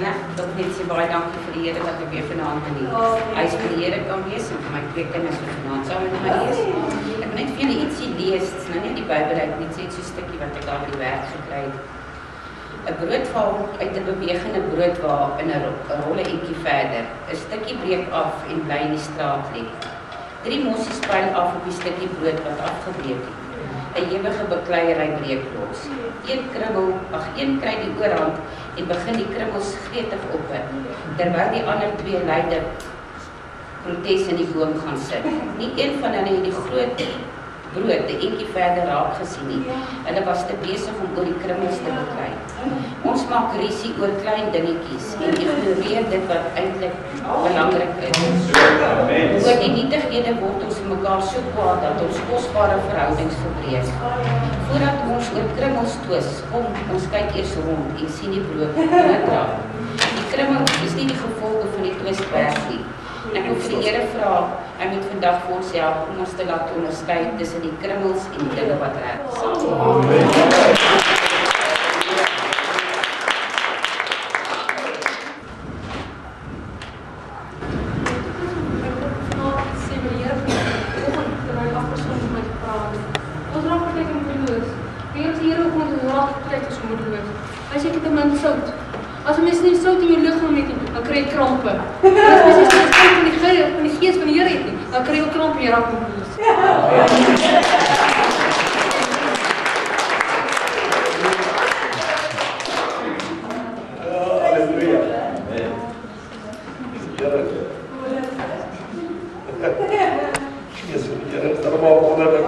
Goeiemiddag, ek wil net sê baie dankie vir die Here dat ek weer vanaand in die huis van die Here kan wees en vir my twee kinders wat vanaand saam met my is. Ek wil net vir julle ietsie lees, dit is nou nie die Bybel uit nie, dit is so 'n stukkie wat ek daar by die werk gekry het. 'n Brood val uit 'n bewegende broodwa in 'n rolle entjie verder. 'n Stukkie breek af en bly in die straat lê. 3 mossies pyl af op die stukkie brood wat afgebreek het. 'n Ewige bekleierery breek los. Een kry die oorhand en begin die krummels gretig op, terwyl die ander 2 leider protes in die boom gaan sit. Nie een van hulle het die groot brood 'n entjie verder raak gesien nie. Hulle was te besig om oor die krummels te beklei. Ons maak risie oor klein dingetjies en ignoreer dit wat eintlik belangrik is. Oor die nietighede word ons mekaar so kwaad dat ons kosbare verhoudings verbreek. Voordat ons oor krummels twis, kom ons kyk eers rond en sien die brood raak. Die krummel is nie die gevolge van die twistwerk nie. Ek wil vir die Here vra, hy moet vandag vir ons help om ons te laat onderskei tussen die krummels en die dinge wat reg is. Amen. As jy mens nie sout in jou liggaam het nie, dan kry jy krampe. As mens nie sout van die gees van die Here het nie, dan kry jy ook krampe en jy raak moedeloos. Halleluja. Gees van die Here is allemaal wonderlik.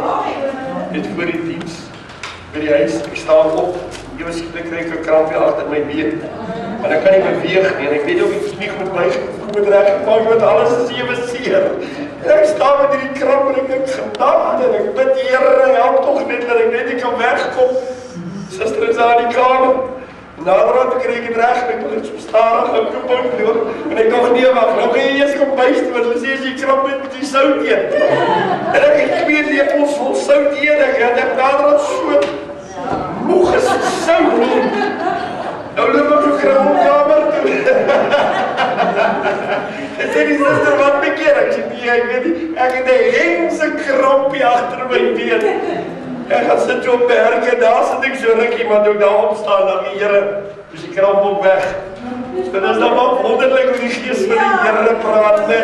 Net voor die diens, by die huis, ek staan op. Ewe skielik kry ek 'n krampie agter my been. En ek kan nie beweeg nie. En ek weet ook die knie moet my goed reg maak met alles sewe seer. En ek staan met hierdie kramp en ek dink gedagte en ek bid Here, help tog net dat ek net kan wegkom. Suster is aan die kamer. Naderhand kry ek dit reg en ek begin so stadig op die bank loop. En ek dink nee wag, nou gaan jy eers kom byste want hulle sê as jy kramp het moet jy sout eet. En ek het 2 lepels vol sout eet en ek naderhand so moeg is sout nie. Nou loop ek jou krampkamer toe. En sê die suster, wat bekeer? Ek sê, nee, ek weet nie, ek het 'n hengse krampie agter my been. Ek gaan sit op berg en daar sit ek so rukkie, maar toe ek daar opstaan, dan die Here, is die kramp ook weg. So dit is dan wel wonderlik hoe die gees van die Here praat, ne?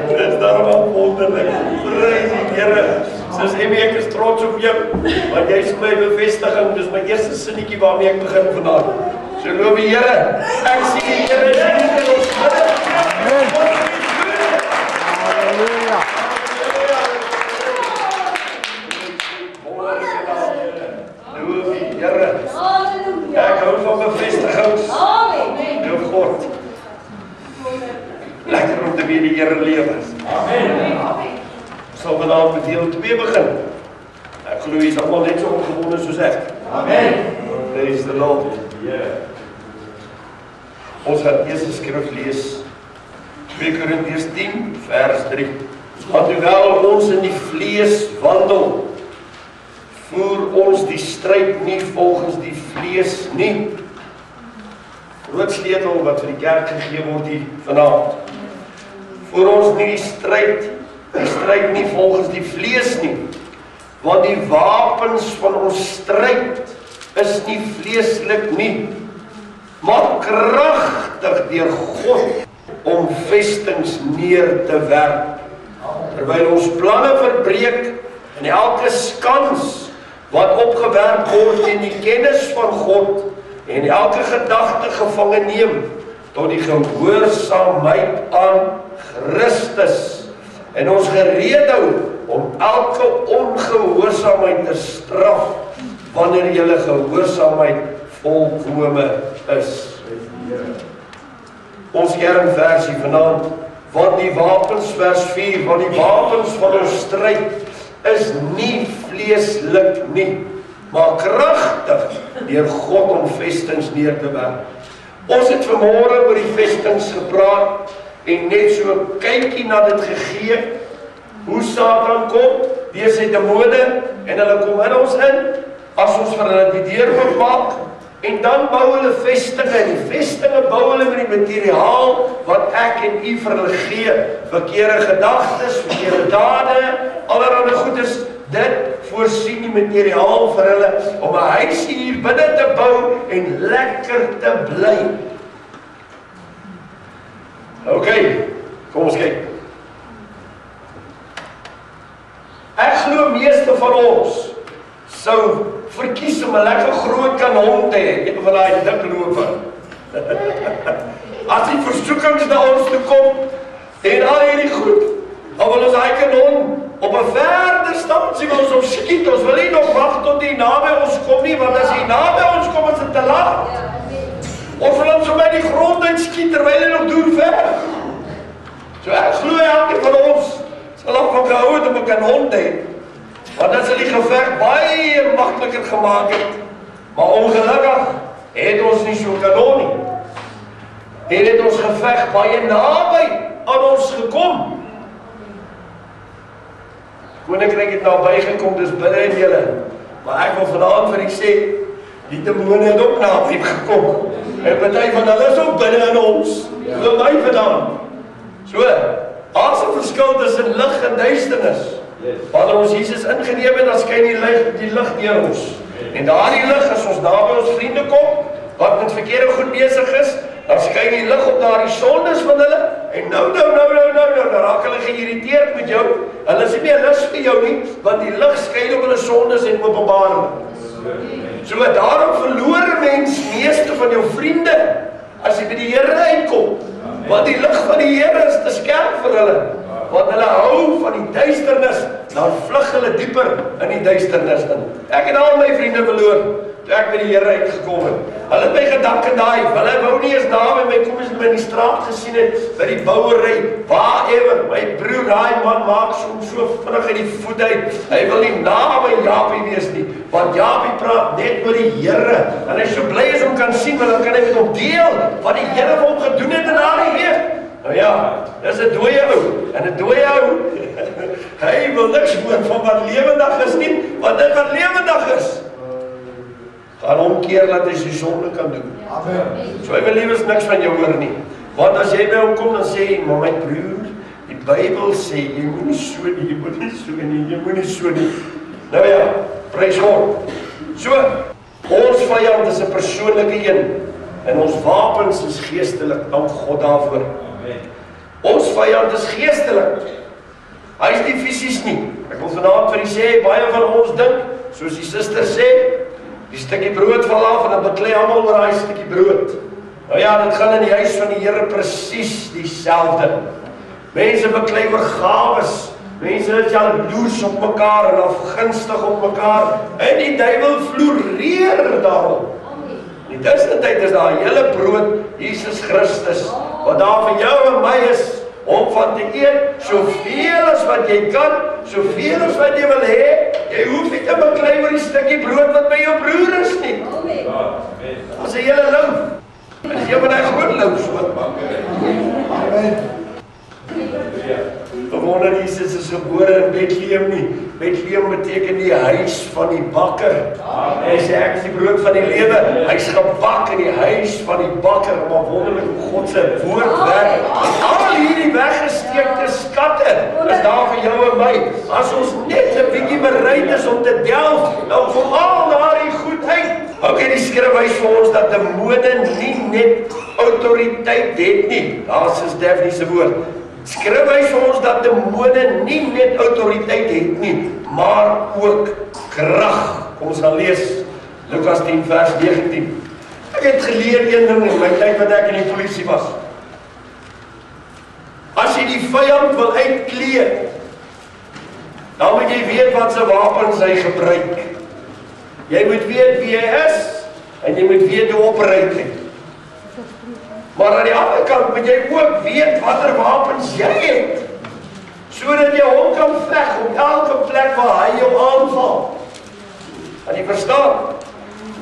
Dit is dan wel wonderlik. Prys die Here. Soos Emmy, ek is trots op jou, want jy is my bevestiging, dis my eerste sinnetjie waarmee ek begin vanaand. So loof die Here, ek sien die Here is hier in ons midde. Halleluja. Loof die Here. Ek hou van bevestigings. Loof God. Lekker om te weer die Here lewe. Amen. Sal vanavond met deel 2 begin. Ek glo jy is allemaal net so opgewonde soos ek. Amen. Praise the Lord. Ons gaan eers 'n skrif lees. 2 Korintiërs 10 vers 3. Want hoewel ons in die vlees wandel, voer ons die stryd nie volgens die vlees nie. Groot sleutel wat vir die kerk gegee word hier vanaand. Voer ons nie die stryd nie volgens die vlees nie, want die wapens van ons stryd is nie vleeslik nie, maar kragtig deur God om vestings neer te werp, terwyl ons planne verbreek en elke skans wat opgewerp word in die kennis van God en elke gedagte gevange neem tot die gehoorsaamheid aan Christus. En ons gereed hou om elke ongehoorsaamheid te straf wanneer julle gehoorsaamheid volkome is. Ons kernversie vanaand, want die wapens, vers 4, want die wapens van ons stryd is nie vleeslik nie, maar kragtig deur God om vestings neer te werp. Ons het vanmôre oor die vestings gepraat en net so 'n kykie na dit gegee, hoe Satan kom, deur sy demone, en hulle kom in ons in, as ons vir hulle die deur oopmaak, En dan bou hulle vestinge, en die vestinge bou hulle met die materiaal wat ek en u vir hulle gee. Verkeerde gedagtes, verkeerde dade, allerhande goeders, dit voorsien die materiaal vir hulle om 'n huis hier binne te bou en lekker te bly. Ok, kom ons kyk. Ek glo meeste van ons sou verkies om 'n lekker groot kanon te hê, een van daai dik lope. As die versoekings na ons toe kom en al hierdie goed, dan wil ons daai kanon op 'n verder distansie wil ons op skiet. Ons wil nie nog wag tot die naby ons kom nie, want as die naby ons kom is dit te laat. Ons wil ons by die grond uitskiet terwyl hy nog deur ver. So ek glo elke van ons sal af gehou het om 'n kanon te hê. Want dit sal die geveg baie makliker gemaak het. Maar ongelukkig het ons nie so 'n kanon nie. En het ons geveg baie naby aan ons gekom. Koninkryk het nou bygekom, dis binne in julle. Maar ek wil vanaand vir u sê, die demone het ook naby gekom. En party van hulle is ook binne in ons. Wil my vandaan. So, as 'n verskil tussen lig en duisternis. Wanneer ons Jesus ingeneem het, dan skyn die lig deur ons. En daardie lig, as ons naby ons vriende kom, wat met verkeerde goed besig is, dan skyn die lig op daardie sondes van hulle, en nou, dan raak hulle geïrriteerd met jou. Hulle is nie meer lus vir jou nie, want die lig skyn op hulle sondes en openbaar hulle. So daarom verloor mens meeste van jou vriende, as jy by die Here uitkom, want die lig van die Here is te skerp vir hulle. Want hulle hou van die duisternis, dan vlug hulle dieper in die duisternis in. Ek het al my vriende verloor, toe ek by die Here uitgekom het. Hulle het my gedank en daai, hulle wou nie eens naby my kom as hulle my in die straat gesien het, by die bouery, waarever, my broer, daai man maak so vinnig uit die voet uit, hy wil nie naby Japie wees nie, want Japie praat net oor die Here, en hy so bly is om kan sien, want dan kan hy met hom deel, wat die Here vir hom gedoen het in daai week. Nou ja, dis 'n dooie ou, en 'n dooie ou, hy wil niks hoor van wat lewendig is nie, want dit wat lewendig is, gaan omkeer dat hy sy sonde kan doen. Amen. So hy wil liewers niks van jou hoor nie, want as jy by hom kom, dan sê hy, maar my broer, die Bybel sê, jy moet nie so nie, jy moet nie so nie, jy moet nie so nie. Nou ja, prys God. So, ons vyand is 'n persoonlike een, en ons wapens is geestelik, dank God daarvoor. Ons vyand is geestelik. Hy is nie fisies nie. Ek wil vanaand vir u sê, baie van ons dink, soos die suster sê, die stukkie brood val af en dan beklei almal oor daai stukkie brood. Nou ja, dit gaan in die huis van die Here presies dieselfde. Mense beklei oor gawes. Mense is jaloers op mekaar en afgunstig op mekaar. En die duiwel floreer daarop. In die tussentyd is daar 'n hele brood, Jesus Christus, wat daar vir jou en my is, om van te eet, soveel as wat jy kan, soveel as wat jy wil hê. Jy hoef nie te beklei oor die stukkie brood wat by jou broer is nie. Dit is 'n hele louf. En as jy van daai groot louf so. Amen. Gewone Jesus is gebore in Bethlehem nie. Bethlehem beteken die huis van die bakker. Hy sê ek is die brood van die lewe. Hy's gebak in die huis van die bakker. Maar wonderlik hoe God se woord werk. Al hierdie weggesteekte skatte is daar vir jou en my. As ons net 'n bietjie bereid is om te delf, dan kom al daardie goed uit. Okay, die skrif wys vir ons dat demone nie net autoriteit het nie. Daar's Daphne se woord. Skrif wys vir ons dat demone nie net autoriteit het nie, maar ook krag. Kom ons gaan lees Lukas 10 vers 19. Ek het geleer een ding in my tyd wat ek in die polisie was. As jy die vyand wil uitkleed, dan moet jy weet wat se wapens hy gebruik. Jy moet weet wie hy is en jy moet weet hoe opereer hy. Maar aan die ander kant moet jy ook weet watter wapens jy het, sodat jy hom kan veg op elke plek waar hy jou aanval. En jy verstaan?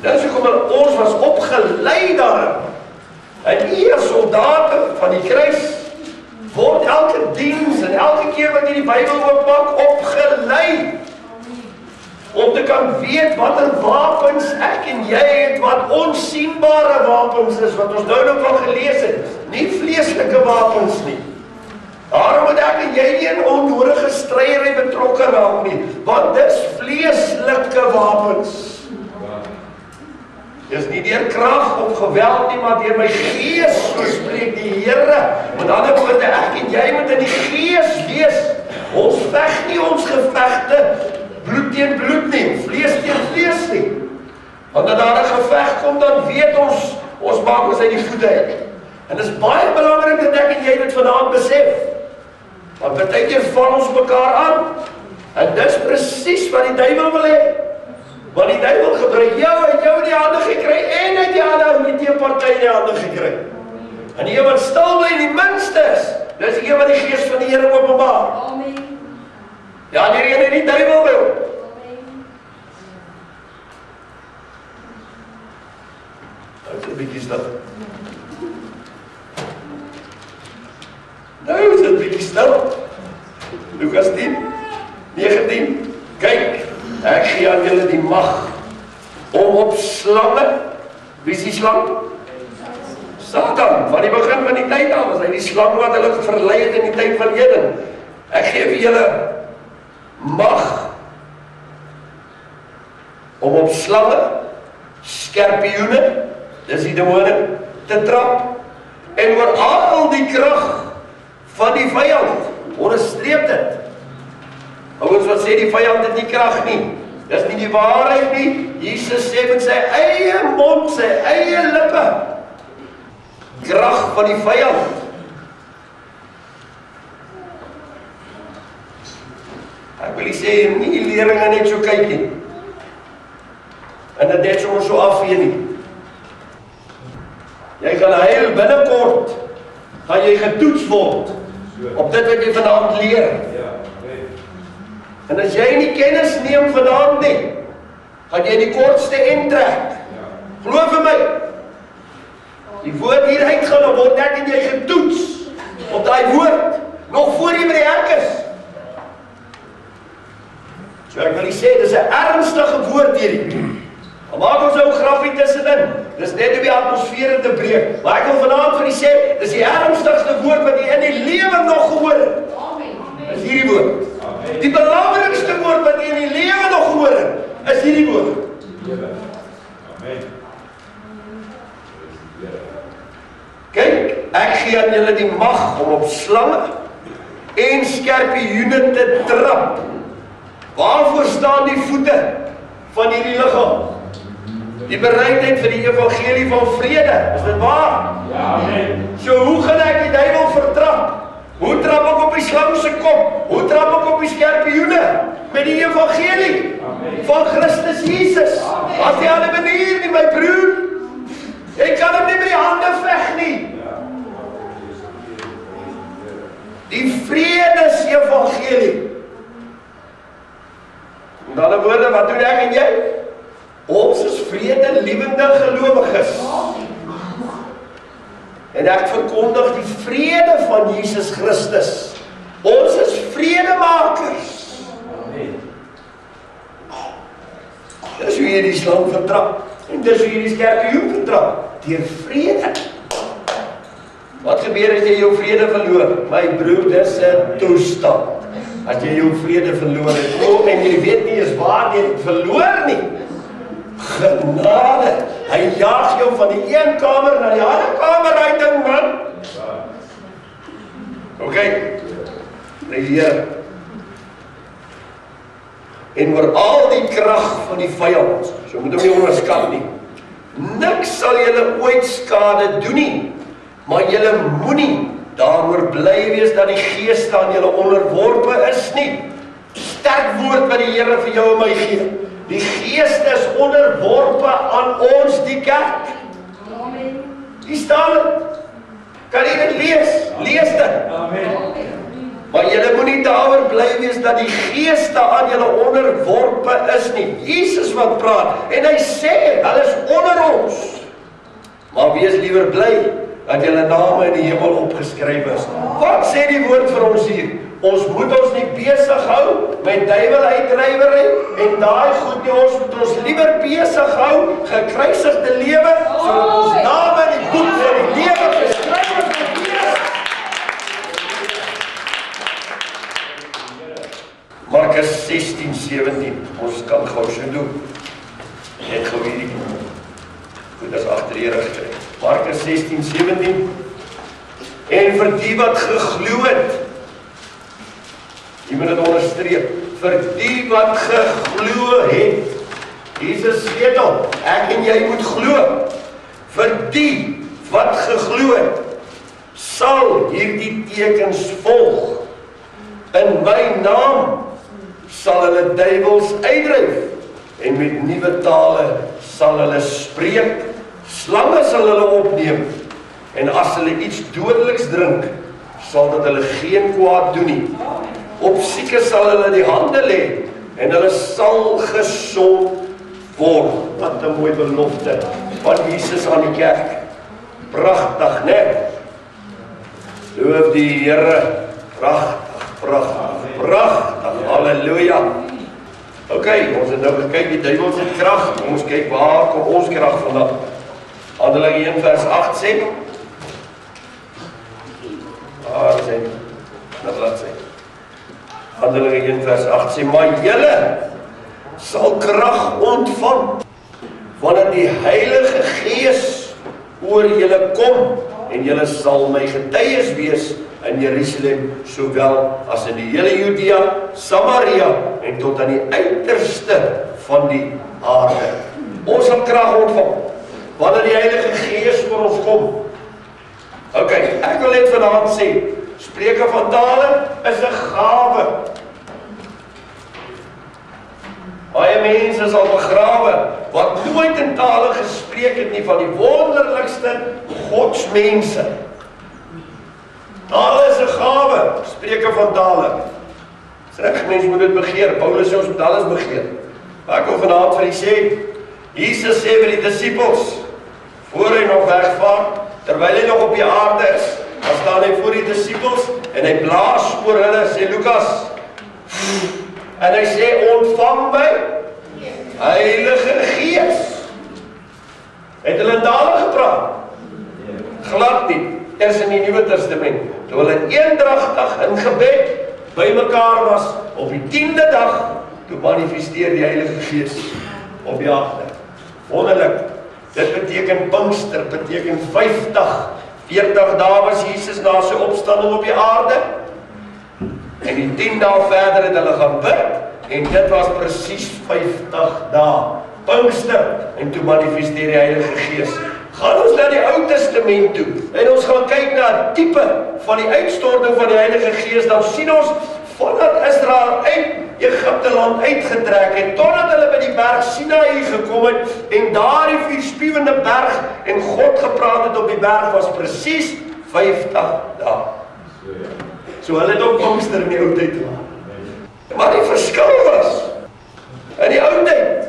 Dis hoekom ons was opgelei daarin. En nie as soldate van die kruis word elke diens en elke keer wat jy die Bybel oopmaak opgelei. om te kan weet watter wapens ek en jy het, wat onsienbare wapens is, wat ons nou nog al gelees het, nie vleeslike wapens nie. Daarom moet ek en jy nie in onnodige stryery betrokke raak nie, want dis vleeslike wapens. Dis nie deur krag of geweld nie, maar deur my gees, so spreek die Here. Met ander woorde, ek en jy moet in die gees wees. Ons veg nie ons gevegte bloed teen bloed nie, vlees teen vlees nie. Want as daar 'n geveg kom, dan weet ons maak ons uit die voete uit. En dit is baie belangrik dat ek en jy dit vanaand besef. Want partykeer val ons mekaar aan. En dis presies wat die duiwel wil hê. Want die duiwel gebruik jou en jou in die hande gekry en uit die hande ou die teenparty in die hande gekry. En die een wat stil bly die minste is, dis die een wat die gees van die Here openbaar. Amen. Ja, die een in die duiwel wil. Nou is dit 'n bietjie stil. Nou is dit 'n bietjie stil. Lukas 10, 19. Kyk, ek gee aan julle die mag om op slange, wie is die slang? Satan, van die begin van die tyd af, was hy die slang wat hulle verlei het in die tyd van Eden. Ek gee vir julle mag om op slange, skorpioene, dis die demone, te trap, en oor al die krag van die vyand, onderstreep dit. Ouens wat sê die vyand het nie krag nie, dis nie die waarheid nie. Jesus sê met sy eie mond, sy eie lippe, krag van die vyand. Ek wil nie sê nie leringe net so kyk nie. En dit net sommer so afvee nie. Jy gaan heel binnekort, gaan jy getoets word op dit wat jy vanaand leer. En as jy nie kennis neem vanaand nie, gaan jy die kortste end trek. Glo vir my. Die woord hier uitgaan, dan word ek en jy getoets op daai woord, nog voor jy by die hek is. So ek wil nie sê, dis 'n ernstige woord hierdie. Dan maak ons nou 'n grappie tussenin. Dis net om die atmosfeer te breek. Maar ek wil vanaand vir u sê, dis die ernstigste woord wat jy in die lewe nog gehoor het. Amen. Is hierdie woord. Amen. Die belangrikste woord wat jy in die lewe nog gehoor het, is hierdie woord. Amen. Kyk, ek gee aan julle die mag om op slange en skorpioene te trap. Waarvoor staan die voete van hierdie liggaam? Die bereidheid vir die evangelie van vrede. Is dit waar? Ja, amen. So hoe gaan ek die duiwel vertrap? Hoe trap ek op die slang se kop? Hoe trap ek op die skorpioene? Met die evangelie van Christus Jesus. As die ander manier nie, my broer. Jy kan hom nie met die hande veg nie. Die vredesevangelie. Met ander woorde, wat doen ek en jy? Ons is vrede-liewende gelowiges. En ek verkondig die vrede van Jesus Christus. Ons is vredemakers. Dis hoe jy die slang vertrap. En dis hoe jy die skorpioen vertrap. Deur vrede. Wat gebeur as jy jou vrede verloor? My broer, dis 'n toestand. As jy jou vrede verloor het, en jy weet nie eens waar jy het verloor nie. Genade. Hy jaag jou van die een kamer na die ander kamer uit, ding man. Ok. Prys die Here. En oor al die krag van die vyand, so moet hom nie onderskat nie. Niks sal julle ooit skade doen nie, maar julle moenie daaroor bly wees dat die gees aan julle onderworpe is nie. Sterk woord wat die Here vir jou en my gee. Die gees is onderworpe aan ons, die kerk. Amen. Hier staan dit. Kan jy dit lees? Lees dit. Amen. Maar julle moenie daaroor bly wees dat die gees aan julle onderworpe is nie. Jesus wat praat en hy sê, hulle is onder ons. Maar wees liewer bly dat julle name in die hemel opgeskryf is. Wat sê die woord vir ons hier? Ons moet ons nie besig hou met duiweluitdrywery en daai goed nie, ons moet ons liewer besig hou, gekruisigde lewe, sodat ons name in die boek van die lewe geskryf word. Markus 16:17, ons kan gou so doen. Net gou hierdie goed as agterheen gekry. Markus 16:17. En vir die wat geglo het, jy moet dit onderstreep, vir die wat geglo het, Jesus sleutel, ek en jy moet glo, vir die wat geglo het, sal hierdie tekens volg, in my naam sal hulle duiwels uitdryf, en met nuwe tale sal hulle spreek, slange sal hulle opneem, en as hulle iets dodeliks drink, sal dit hulle geen kwaad doen nie. Op siekes sal hulle die hande lê, en hulle sal gesond word. Wat 'n mooi belofte van Jesus aan die kerk. Pragtig, né? Loof die Here. Pragtig, pragtig, pragtig. Halleluja. OK, ons het nou gekyk die duiwel se krag. Ons kyk waar kom ons krag vandaan. Handelinge 1:8 sê. Laat sê. Handelinge 1:8 sê, maar julle sal krag ontvang wanneer die Heilige Gees oor julle kom en julle sal my getuies wees in Jerusalem sowel as in die hele Judea, Samaria en tot aan die uiterste van die aarde. Ons sal krag ontvang wanneer die Heilige Gees oor ons kom. OK, ek wil net vanaand sê, spreuke van tale is 'n gawe. Baie mense is al begrawe wat nooit in tale gespreek het nie, van die wonderlikste godsmense. Tale is 'n gawe, spreuke van tale. Reg, mense moet dit begeer. Paulus sê ons moet alles begeer. Maar ek wil vanaand vir julle sê, Jesus sê vir die disippels, voor hy nog wegvaar, terwyl hy nog op die aarde is, dan staan hy voor die disippels en hy blaas oor hulle, sê Lukas. En hy sê, ontvang my Heilige Gees. Het hulle in tale gepraat? Glad nie. Eers in die Nuwe Testament, toe hulle eendragtig in gebed by mekaar was, op die 10de dag, toe manifesteer die Heilige Gees op die aarde. Wonderlik. Dit beteken Pinkster, beteken 40 dae was Jesus na sy opstanding op die aarde. En die 10 dae verder het hulle gaan bid, en dit was presies 50 dae. Pinkster, en toe manifesteer die Heilige Gees. Gaan ons na die Ou Testament toe, en ons gaan kyk na 'n tipe van die uitstorting van die Heilige Gees, dan sien ons, vandat Israel uit Egipte land uitgetrek het, totdat hulle by die berg Sinaï gekom het, en daar die vuurspiewende berg, en God gepraat het op die berg, was presies 50 dae. So hulle het ook Pinkster in die ou tyd gehad. Maar die verskil was, in die ou tyd,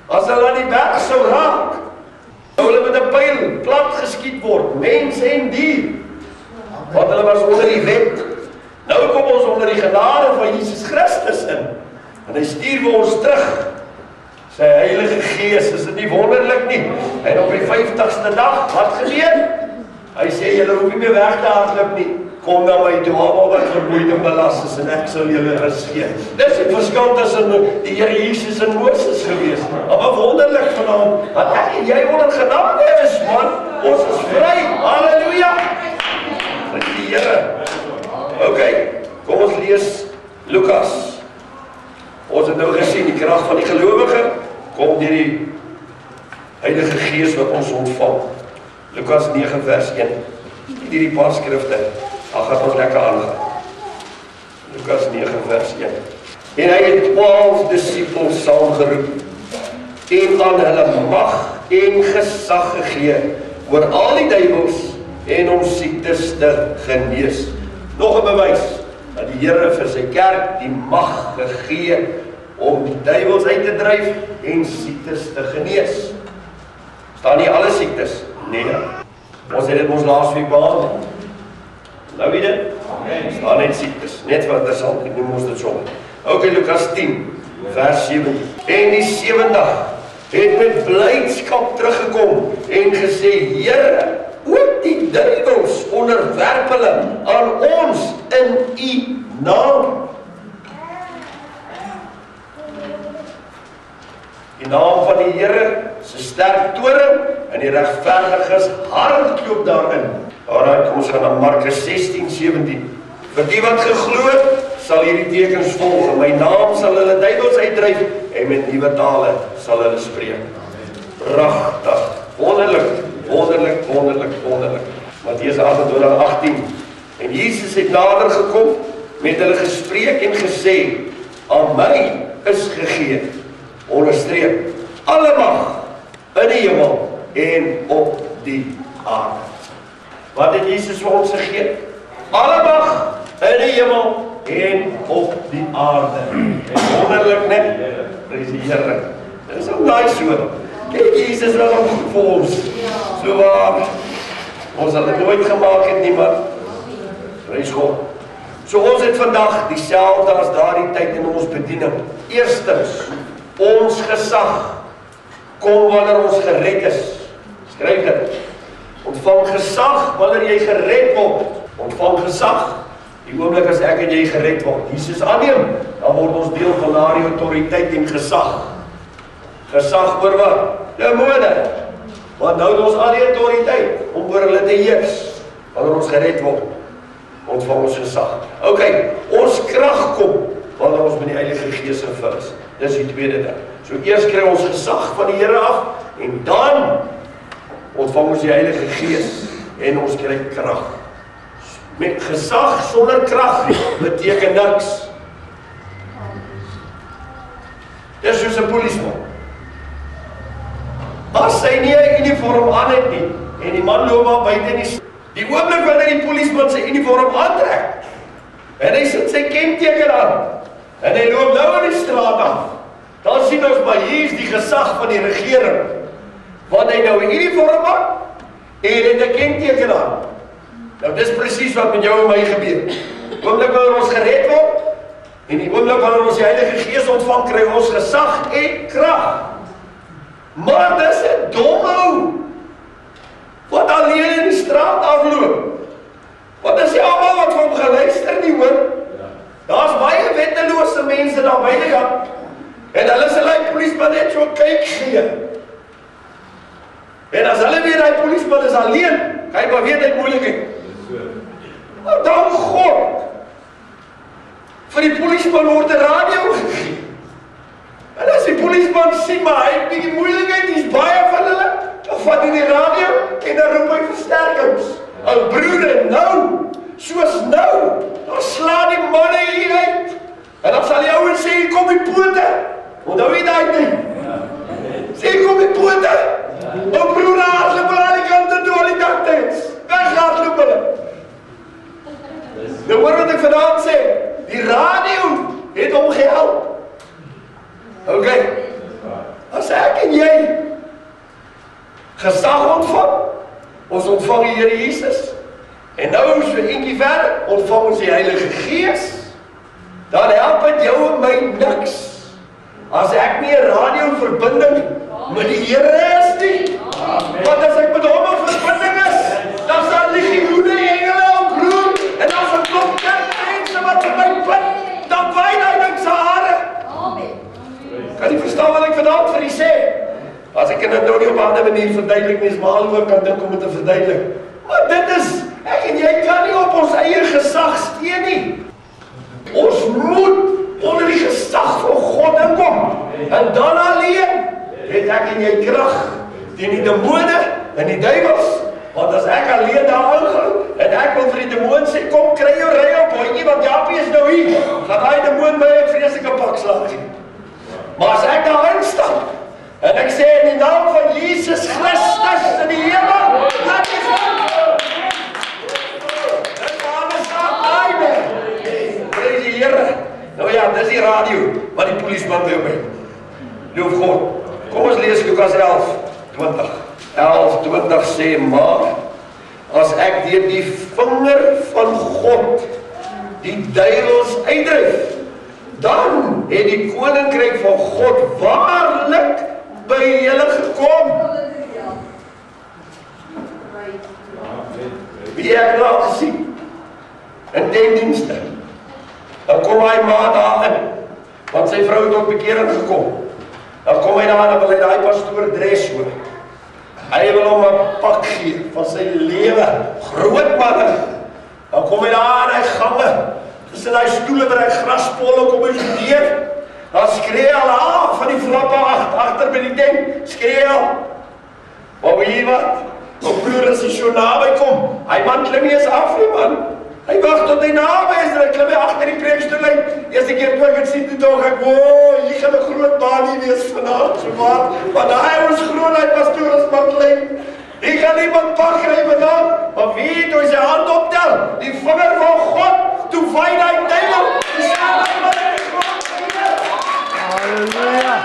as hulle aan die berg sou raak, sou hulle met 'n pyl plat geskiet word, mens en dier, want hulle was onder die wet. Nou kom ons onder die genade van Jesus Christus in, en hy stuur vir ons terug, sy Heilige Gees. Is dit nie wonderlik nie? En op die 50ste dag, wat gebeur? Hy sê, julle hoef nie meer weg te hardloop nie, kom na my toe, almal wat vermoeid en belas is, en ek sal julle rus gee. Dis die verskil tussen die Here Jesus en Moses gewees. Maar wonderlik vanaand, dat ek en jy onder genade is, man. Ons is vry, halleluja. Met die Here. OK, kom ons lees Lukas. Ons het nou gesien, die krag van die gelowige kom deur die Heilige Gees wat ons ontvang. Lukas 9:1. Hierdie paar skrifte, dan gaan ons lekker aangaan. Lukas 9:1. En hy het 12 disippels saamgeroep en aan hulle mag en gesag gegee oor al die duiwels en om siektes te genees. Nog 'n bewys dat die Here vir sy kerk die mag gegee om die duiwels uit te dryf en siektes te genees. Staan nie alle siektes? Nee. Ons het dit ons laasweek behandel. Nou weet dit? Staan net siektes. Net wat interessant, ek noem ons dit so. Ok, Lukas 10, vers 17. En die 7 dag het met blydskap teruggekom en gesê, Here, ook die duiwels onderwerp hulle aan ons in u naam. Die naam van die Here se sterk toring en die regverdiges hardloop daarin. Alraai, kom ons gaan na Markus 16:17. Vir die wat geglo het, sal hierdie tekens volg. In my naam sal hulle duiwels uitdryf en met nuwe tale sal hulle spreek. Pragtig, wonderlik, wonderlik, wonderlik, wonderlik. Matteus 28:18. En Jesus het nader gekom, met hulle gespreek en gesê, aan my is gegee, onderstreep, alle mag in die hemel en op die aarde. Wat het Jesus vir ons gegee? Alle mag in die hemel en op die aarde. Wonderlik, net? Prys die Here. Dit is ook daai so. Kyk, Jesus wel goed vir ons. So waar. Ons het dit nooit gemaak het nie, maar prys God. So ons het vandag dieselfde as daardie tyd in ons bediening. Eerstens, ons gesag kom wanneer ons gered is. Skryf dit. Ontvang gesag wanneer jy gered word. Ontvang gesag die oomblik as ek en jy gered word. Jesus aanneem, dan word ons deel van daardie autoriteit en gesag. Gesag oor wat? Demone. Want nou het ons al die autoriteit om oor hulle te heers. Wanneer ons gered word, ontvang ons gesag. Ok, ons krag kom wanneer ons met die Heilige Gees gevul is. Dis die tweede ding. So eers kry ons gesag van die Here af en dan ontvang ons die Heilige Gees en ons kry krag. Met gesag sonder krag beteken niks. Dis soos 'n polisieman. As hy nie 'n uniform aan het nie en die man loop maar buite in die oomblik wanneer die polisieman sy uniform aantrek en hy sit sy kenteken aan en hy loop nou in die straat af, dan sien ons maar hier is die gesag van die regering. Want hy nou 'n uniform aan en het 'n kenteken aan. Nou dis presies wat met jou en my gebeur. Oomblik wanneer ons gered word en die oomblik wanneer ons die Heilige Gees ontvang, kry ons gesag en krag. Maar dis 'n dom ou wat alleen in die straat afloop. Want as jy almal wat van hom geluister nie hoor, daar's baie wettelose mense daar buitekant. En hulle sal die polisieman net so kyk gee. En as hulle weer die polisieman is alleen, kan jy maar weet dit moeilikheid. Maar dan God, vir die polisieman word 'n radio gegee. En as die polisieman sien, maar hy het bietjie moeilikheid, hier's baie van hulle, dan vat hy die radio en dan roep hy versterkings. Ou broeder, nou, soos nou, dan slaan die manne hier uit. En dan sal die ouens sê, hier kom die pote. Onthou jy daai ding? Sê, hier kom die pote. Ou broeder, hardloop hulle aan die kante toe, al die dagtens. Weg hardloop hulle. Nou hoor wat ek vandaan sê, die radio het hom gehelp. Ok, as ek en jy gesag ontvang, ons ontvang die Here Jesus, en nou so eentjie verder, ontvang ons die Heilige Gees, dan help het jou en my niks, as ek nie 'n radioverbinding met die Here is nie, want as ek met hom 'n verbinding is, dan sal legioene engele oproep, en as 'n klomp mense wat vir my bid, dan wyn hy niks hare. Kan jy verstaan wat ek vandaan vir u sê? As ek dit nou nie op 'n ander manier verduidelik nie, is maar alhoewel kan dink om dit te verduidelik. Maar dit is, ek en jy kan nie op ons eie gesag steun nie. Ons moet onder die gesag van God inkom. En dan alleen het ek en jy krag teen die demone en die duiwels. Want as ek alleen daar ingaan en ek wil vir die demoon sê, kom kry jou ry op hondjie, want Jappie is nou hier, gaan daai demoon my 'n vreeslike pak slag gee. Maar as ek daar instap en ek sê in die naam van Jesus Christus in die hemel, laat die God. Dit alles saam daai. Prys die Here. Nou ja, dis die radio wat die polisieman by my. Loof God. Kom ons lees Lukas 11:20. 11:20 sê, maar as ek deur die vinger van God die duiwels uitdryf, dan het die koninkryk van God waarlik by julle gekom. Wie ek nou gesien? In die dienste. Dan kom hy ma daarin, want sy vrou het op bekering gekom. Dan kom hy daar en wil hy die pastoor dres hoor. Hy wil hom 'n pak gee van sy lewe, groot manne. Dan kom hy daar in hy gange, tussen die stoele waar hy graspolle kom hy deur. Dan skree al af van die flappe agter by die tent, skree al. Maar weet jy wat? Op broer as hy so naby kom, hy man klim nie eens af nie man. Hy wag tot hy naby is, en hy klim hy agter die preekstoel uit. Eerste keer toe ek het sien, toe dog ek, wow, hier gaan 'n groot baan hier wees vanaand, so maar. Maar daai ons grootheid pastoor is maar klein. Hier gaan iemand pak kry vanaand, maar wie toe sy hand optel, die vinger van God, toe wyn hy duiwel. Halleluja.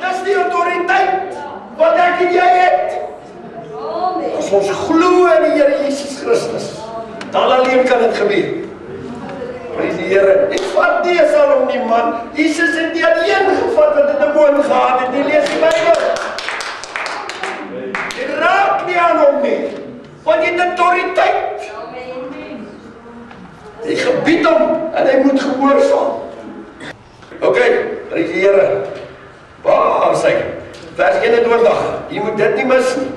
Dis die autoriteit wat ek en jy het. As ons glo in die Here Jesus Christus, dan alleen kan dit gebeur. Prys die Here. Ek vat nie sal om nie man. Jesus het nie alleen gevat wat 'n demoon gehad het. Nie lees die Bybel. Dit raak nie aan hom nie. Want jy het autoriteit. Jy gebied hom en hy moet gehoorsaam. Okay, prys die Here. Waar is hy? Vers 21. Jy moet dit nie mis nie.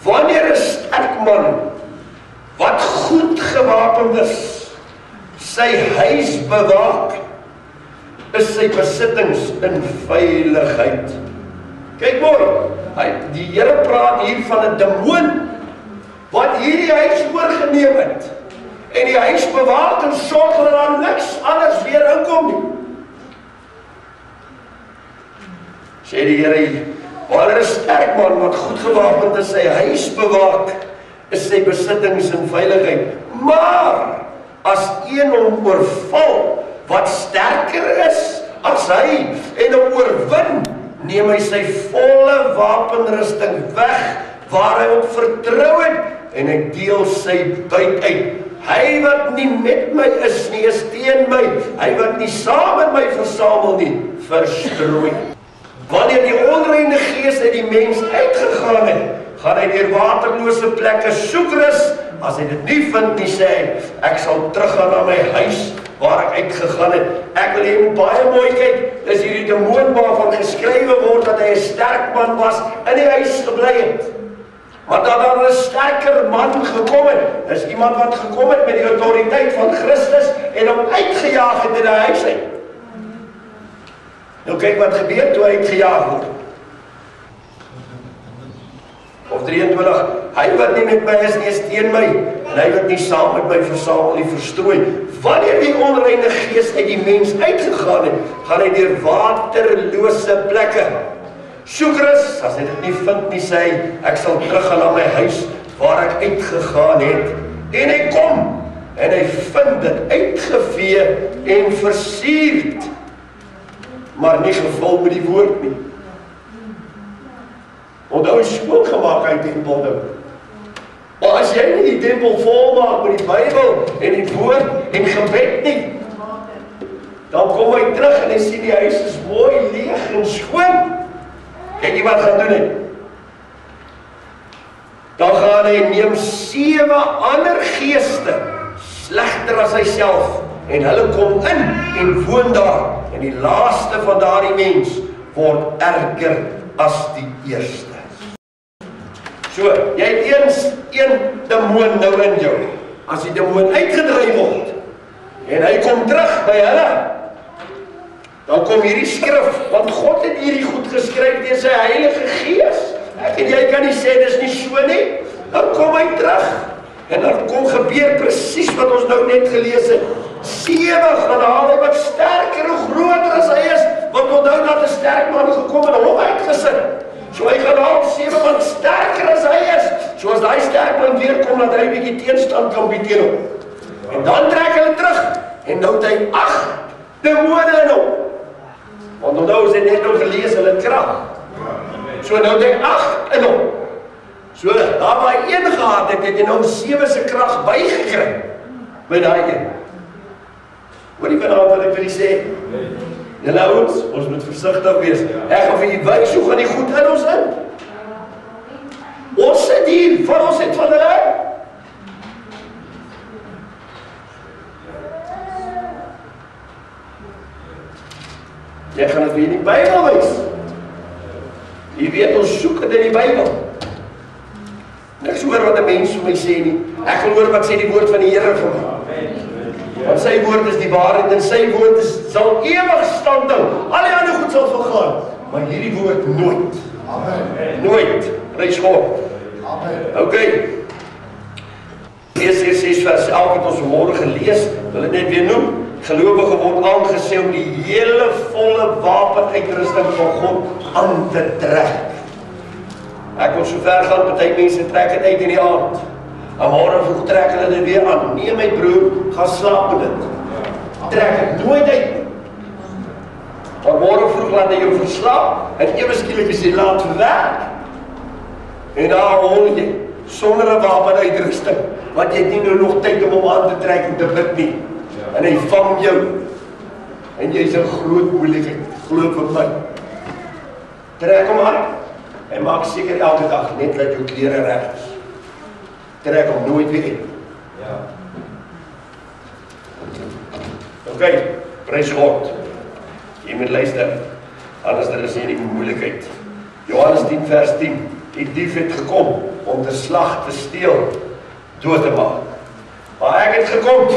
Wanneer 'n sterk man wat goed gewapend is, sy huis bewaak, is sy besittings in veiligheid. Kyk mooi, die Here praat hier van 'n demoon wat hierdie huis oorgeneem het en die huis bewaak en sorg dat daar niks anders weer inkom nie. Sê die Here hier, wanneer 'n sterk man wat goed gewapend is sy huis bewaak, is sy besittings in veiligheid. Maar as een hom oorval wat sterker is as hy en hom oorwin, neem hy sy volle wapenrusting weg waar hy op vertrou het en hy deel sy buit uit. Hy wat nie met my is nie, is teen my. Hy wat nie saam met my versamel nie, verstrooi. Wanneer die onreine gees uit die mens uitgegaan het, gaan hy deur waterlose plekke soek rus. As hy dit nie vind nie, sê hy, ek sal teruggaan na my huis waar ek uitgegaan het. Ek wil hê baie mooi kyk, dis hierdie demoon waarvan geskrywe word dat hy 'n sterk man was, in die huis gebly het. Maar dat daar 'n sterker man gekom het, is iemand wat gekom het met die autoriteit van Christus en hom uitgejaag het in die huis uit. Nou kyk wat gebeur toe hy uitgejaag word. Of 23, hy wat nie met my is nie, is teen my, en hy wat nie saam met my versamel nie, verstrooi. Wanneer die onreine gees uit die mens uitgegaan het, gaan hy deur waterlose plekke soek rus. As hy dit nie vind nie, sê hy, ek sal teruggaan na my huis waar ek uitgegaan het. En hy kom en hy vind dit uitgevee en versierd, maar nie gevul met die woord nie. Onthou hy skoongemaak uit die tempel nou. Maar as jy nie die tempel volmaak met die Bybel en die woord en gebed nie, dan kom hy terug en hy sien die huis is mooi, leeg en skoon. Kyk jy wat gaan doen hy? Dan gaan hy neem 7 ander geeste, slegter as hy self, en hulle kom in en woon daar, en die laaste van daardie mens word erger as die eerste. So, jy het een demoon nou in jou. As die demoon uitgedryf word, en hy kom terug by hulle, dan kom hierdie skrif, want God het hierdie goed geskryf deur sy Heilige Gees. Ek en jy kan nie sê, dis nie so nie. Dan kom hy terug, en dan kom gebeur presies wat ons nou net gelees het. 7 gaan haal hy wat sterker en groter as hy is, want onthou dat 'n sterk man gekom en hom uitgesit. So hy gaan haal 7 man sterker as hy is, so as die sterk man weer kom, dat hy 'n bietjie teenstand kan bied teen hom. En dan trek hulle terug, en nou het hy 8 demone in hom. Want onthou, ons het net nou gelees, hulle krag. So nou het hy 8 in hom. So, daar waar hy 1 gehad het, het hy nou 7 se krag bygekry, by daai een. Hoor jy vanaand wat ek vir julle sê? Julle ouens, ons moet versigtig wees. Ek gaan vir julle wys hoe gaan die goed in ons in. Ons sit hier, van ons het van hulle. Jy gaan dit weer in die Bybel wys. Jy weet, ons soek dit in die Bybel. Niks hoor wat 'n mens vir my sê nie. Ek wil hoor wat sê die woord van die Here vir my. Want sy woord is die waarheid en sy woord sal ewig standhou. Al die ander goed sal vergaan, maar hierdie woord nooit. Amen. Nooit. Prys God. Amen. Okay. Efesiërs 6 vers 11 het ons vanmôre gelees. Wil dit net weer noem. Gelowige word aangesê om die hele volle wapenuitrusting van God aan te trek. Ek wil so ver gaan, party mense trek dit uit in die aand. En môre vroeg trek hulle dit weer aan. Nee my broer, gaan slaap met dit. Trek dit nooit uit. Maar môre vroeg laat jy jou verslaap en ewe skielik is jy laat vir werk. En daar hol jy sonder 'n wapenuitrusting, want jy het nie nou nog tyd om hom aan te trek en te bid nie. En hy vang jou. En jy's 'n groot moeilikheid, glo vir my. Trek hom aan. En maak seker elke dag net dat jou klere reg is. Trek hom nooit weer in. Ja. Okay, prys God. Jy moet luister. Anders dan is jy in die moeilikheid. Johannes 10 vers 10. Die dief het gekom om te slag, te steel, dood te maak. Maar ek het gekom.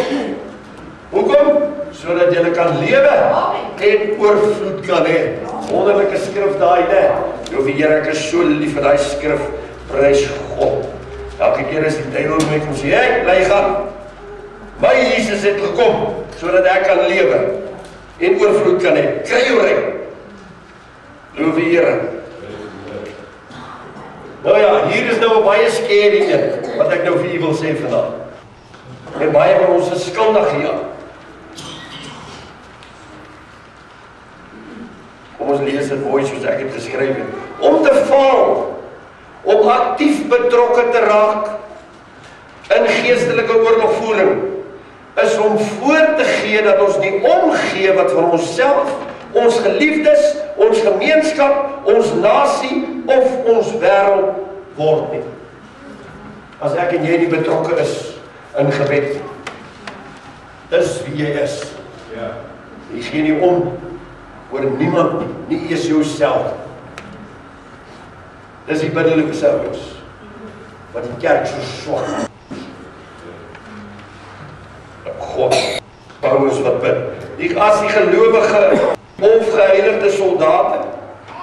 Hoekom? Sodat jy kan lewe en oorvloed kan hê. Wonderlike skrif daai, né? Die Here, ek is so lief vir daai skrif. Prys God. Elke keer as die duiwel my kom sê, "Hey, bly gaan." My Jesus het gekom sodat ek kan lewe en oorvloed kan hê. Kry jou reg. Loof die Here. Nou ja, hier is nou 'n baie scary een wat ek nou vir u wil sê vandag. En baie van ons is skuldig hier. Kom ons lees dit mooi soos ek het geskryf het. Om te val, om aktief betrokke te raak in geestelike oorlogvoering, is om voor te gee dat ons nie omgee wat van onsself, ons geliefdes, ons gemeenskap, ons nasie of ons wêreld word nie. As ek en jy nie betrokke is in gebed, is wie jy is. Ja. Jy gee nie om oor niemand nie, nie eers jouself. Dis die biddelike souers wat die kerk so swak maak. God, Paulus wat bid. As die gelowige of geheiligde soldate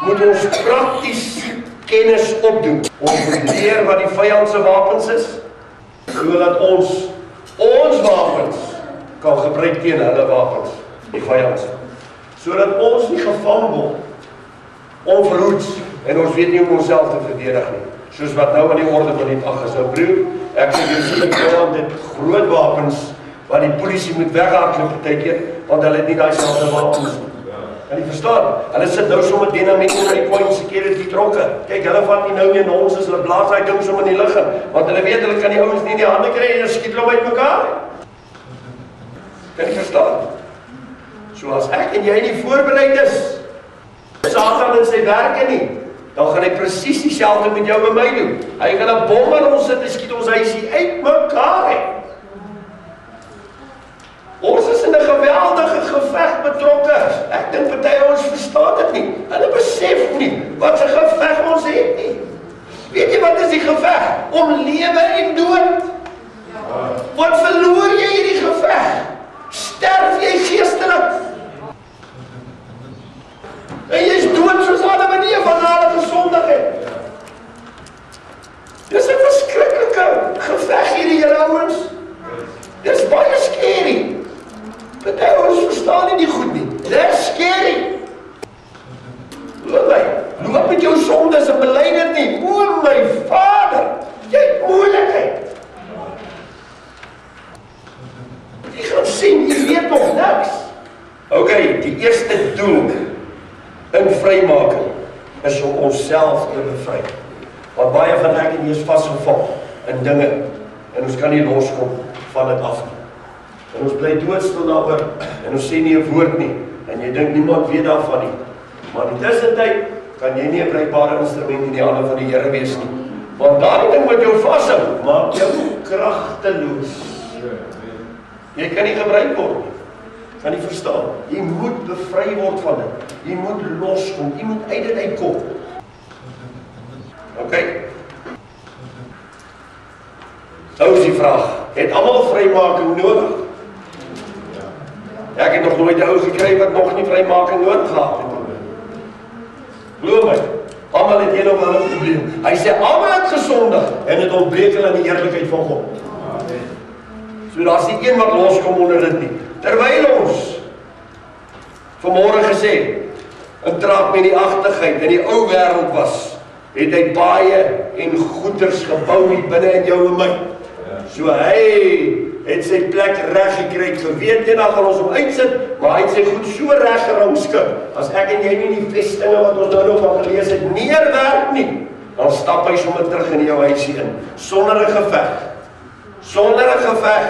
moet ons prakties kennis opdoen. Ons moet leer wat die vyand se wapens is, sodat ons wapens kan gebruik teen hulle wapens, die vyand se. Sodat ons nie gevang word, onverhoeds, en ons weet nie om onsself te verdedig nie. Soos wat nou aan die orde van die dag is. Nou broer, ek sê jy sien dit groot wapens, wat die polisie moet weghardloop partykeer, want hulle het nie daai selfde wapens nie. Kan jy verstaan? Hulle sit nou sommer dynamiet oor die point security trokke. Kyk, hulle vat nie nou meer ons as hulle blaas daai ding sommer in die lug in, want hulle weet hulle kan die ouens nie in die hande kry en hulle skiet hulle uitmekaar. Kan jy verstaan? So as ek en jy nie voorbereid is, Satan in sy werke nie, dan gaan hy presies dieselfde met jou en my doen. Hy gaan 'n bom in ons sit en skiet ons huisie uitmekaar. Ons is in 'n geweldige geveg betrokke. Ek dink party ons verstaan dit nie. Hulle besef nie wat 'n geveg ons het nie. Weet jy wat is die geveg? Om lewe en dood. Wat verloor jy hierdie geveg? Sterf jy geestelik? En jy is dood soos Adam en Eva na hulle gesondig het. Dis 'n verskriklike geveg hierdie julle ouens. Dis baie scary. Party ons verstaan nie die goed nie. Dis scary. Loop met jou sondes en bely dit nie. O my Vader, jy het moeilikheid. Jy gaan sien, jy weet nog niks. Okay, die eerste doel in vrymaking is om onsself te bevry. Want baie van ek en jy is vasgevang in dinge en ons kan nie loskom van dit af nie. En ons bly doodstil daaroor en ons sê nie 'n woord nie. En jy dink niemand weet daarvan nie. Maar in die tussentyd kan jy nie 'n bruikbare instrument in die hande van die Here wees nie. Want daardie ding wat jou vashou, maak jou kragteloos. Jy kan nie gebruik word nie. Kan nie verstaan. Jy moet bevry word van dit. Jy moet loskom. Jy moet uit dit uitkom. OK? Nou is die vraag, het almal vrymaking nodig? Ja, ek het nog nooit 'n ou gekry wat nog nie vrymaking nodig gehad het. Glo my, almal het een of ander probleem. Hy sê almal het gesondig en het ontbreek hulle aan die heerlikheid van God. So daar's nie een wat loskom onder dit nie. Terwyl ons vanmôre gesê, in trap met die agtigheid in die ou wêreld was, het hy baie en goeders gebou hier binne in jou en my. So hy het sy plek reg gekry. Geweet eendag gaan ons hom uitsit, maar hy het sy goed so reg gerangskik. As ek en jy nie die vestinge wat ons nou nog van gelees het neerwerk nie, dan stap hy sommer terug in jou huisie in, sonder 'n geveg. Sonder 'n geveg.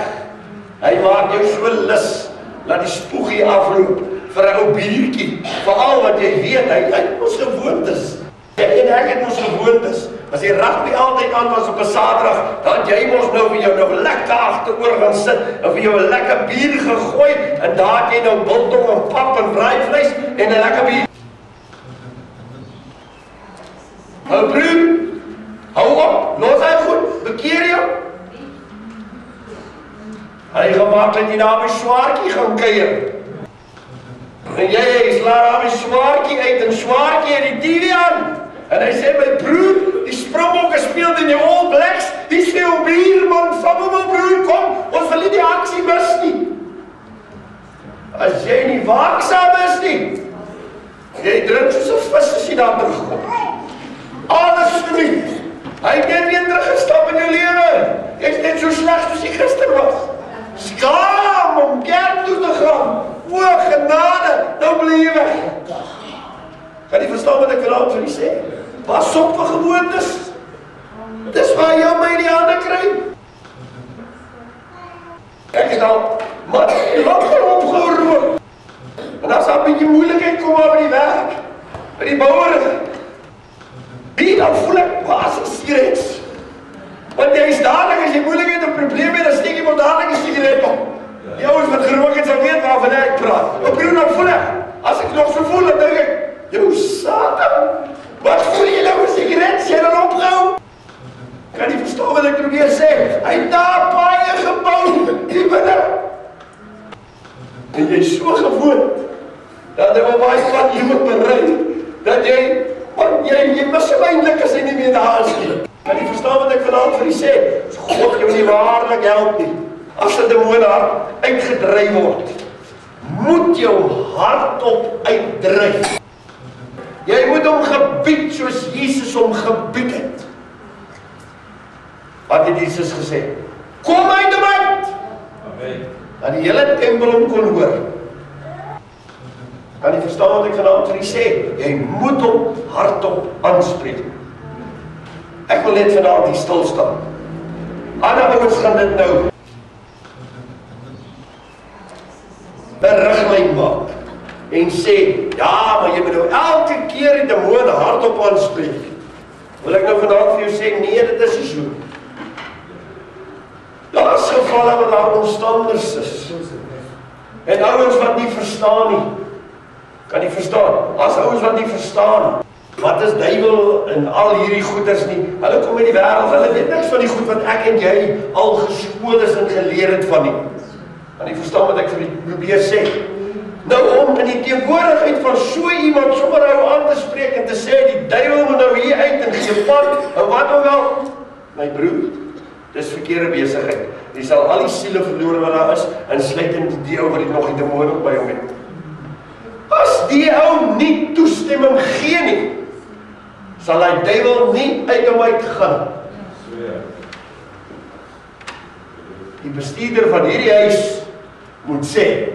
Hy maak jou so lus, laat die spoegie afloop vir 'n ou biertjie. Veral wat jy weet, hy het ons gewoontes. En ek het ons gewoontes. As die rugby altyd aan was op 'n Saterdag, dan jy mos nou vir jou nou lekker agteroor gaan sit en vir jou 'n lekker bier gegooi en daar het jy nou biltong en pap en braaivleis en 'n lekker bier. Hou broer, hou op, los hy goed, bekeer jou. Hy gemaak dat jy daar by Swaartjie gaan kuier. En jy slaap daar by Swaartjie uit en Swaartjie het die TV aan. En hy sê, my broer, die Springbokke speel in die All Blacks, die speel bier, man, van my broer, kom, ons wil nie die aksie mis nie. As jy nie waaksaam is nie, jy drink soos 'n vis as jy daar terugkom. Alles verniet. Hy het net weer teruggestap in jou lewe. Jy's net so sleg soos jy gister was. Skaam om kerk toe te gaan. O, genade, nou bly jy weg. Kan jy verstaan wat ek wil sê? Pas op vir gewoontes. Dis waar jy my in die hande kry. Ek het al langer opgehou rook. En as daar 'n bietjie moeilikheid kom by die werk, by die bouer, dan voel ek basis sigarets. Want jy is dadelik, as jy moeilikheid of probleme, dan steek jy maar dadelik 'n sigaret op. Die ouens wat gerook het, sal weet waarvan ek praat. Op broer, dan voel ek, as ek nog so voel, dan dink ek, jou Satan, wat voel jy nou 'n sigaret, jy dan opgehou? Kan jy verstaan wat ek probeer sê? Hy het daar baie gebou, die binne. En jy is so gewoond, dat hy baie van jy moet bereid, dat jy, want jy mis hom eintlik as hy nie meer daar is nie. Kan jy verstaan wat ek vanavond vir jy sê? God jou nie waarlik help nie. As 'n demoon uitgedryf word, moet jou hardop uitdryf. Jy moet hom gebied soos Jesus hom gebied het. Wat het Jesus gesê? Kom uit hom uit! Amen. Dat die hele tempel hom kon hoor. Kan jy verstaan wat ek vanavond vir jy sê? Jy moet hom hardop aanspreek. Ek wil net vanavond hier stil staan. Ander ouens gaan dit nou 'n riglyn maak en sê, ja, maar jy moet nou elke keer die demoon hardop aanspreek. Wil ek nou vanavond vir jou sê, nee, dit is nie so. Daar is gevalle wat daar omstanders is. En ouens wat nie verstaan nie. Kan jy verstaan? As ouens wat nie verstaan, wat is duiwel en al hierdie goeders nie, hulle kom in die wêreld, hulle weet niks van die goed wat ek en jy al geskool is en geleer het van nie. Kan jy verstaan wat ek vir die probeer sê? Nou om in die teenwoordigheid van so iemand sommer nou aan te spreek en te sê, die duiwel moet nou hier uit en gee pad, en wat nou wel? My broer, dis verkeerde besigheid. Jy sal al die siele verloor wat daar is, en sluitend die ou wat nog die demoon op by hom het. As die ou nie toestemming gee nie, sal hy duiwel nie uit hom uitgaan. Die bestuurder van hierdie huis moet sê,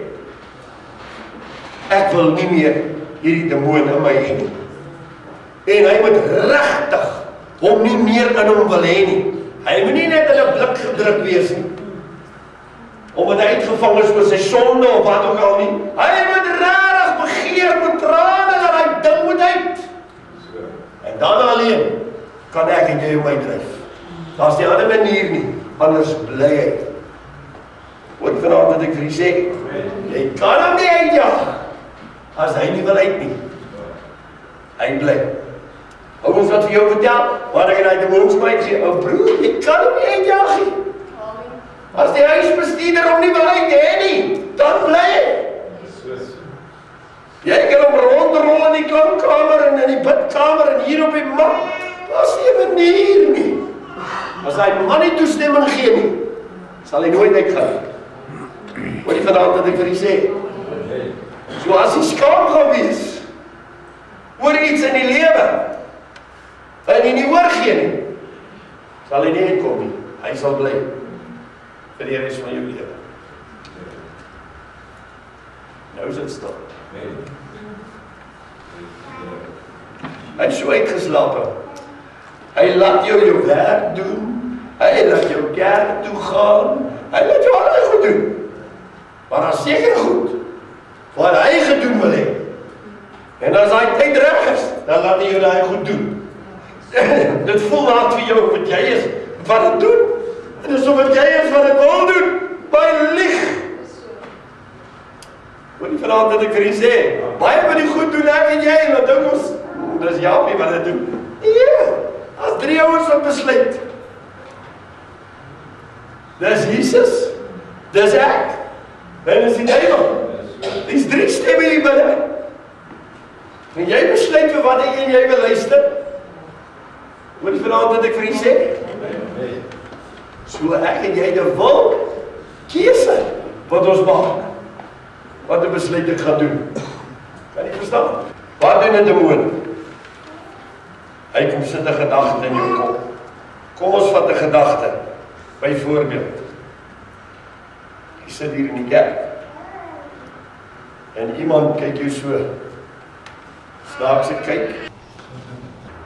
ek wil nie meer hierdie demoon in my hê nie. En hy moet regtig hom nie meer in hom wil hê nie. Hy moet nie net in 'n blik gedruk wees nie. Omdat dat hy uitgevang is oor sy sonde of wat ook al nie. Hy moet regtig begeer met trane dat hy ding moet uit. En dan alleen kan ek en jy om my dryf. Daar's nie ander manier nie, anders bly hy. Wat vanaand wat ek vir jy sê, jy kan hom nie uitjaag, as hy nie wil uit nie. Hy bly. Ouens wat vir jou vertel, waar ek in die demoonsbuit sê, ou broer, jy kan hom nie uitjaag nie. As die huisbestuurder hom nie wil uit hê nie, dan bly hy. Jy kan hom rondrol in die klankkamer en in die bidkamer en hier op die mat. Daar's nie 'n manier nie. As hy man nie toestemming gee nie, sal hy nooit uitgaan. Wat jy vanaand wat ek vir jy sê. So as hy skaam gaan wees oor iets in die lewe, en hy nie oorgee nie, sal hy nie uitkom nie. Hy sal bly vir die res van jou lewe. Nou is dit stil. Hy het so uitgeslaap. Hy laat jou werk doen, hy laat jou kerk toe gaan, hy laat jou allerlei goed doen. Maar daar seker goed wat hy gedoen wil hê. En as hy tyd reg is, dan laat hy jou daai goed doen. Dit voel laat vir jou wat jy is, wat het doen. En dis wat jy is wat het wil doen, by lieg. Wat die vanaand dat ek vir jy sê, baie van die goed doen ek en jy, en wat dink ons, dis Japie wat dit doen. Nee, as 3 ouens wat besluit. Dis Jesus, dis ek, en dis die duiwel. Dis 3 stemme hier binne. En jy besluit vir wat ek en jy wil luister. Wat die vanaand dat ek vir jy sê? So ek en jy die wil keuse wat ons maak. Wat 'n besluit ek gaan doen. Kan jy verstaan? Wat doen 'n demoon? Hy kom sit 'n gedagte in jou kop. Kom ons vat 'n gedagte. Byvoorbeeld. Jy sit hier in die kerk. En iemand kyk jou so. Snaakse kyk.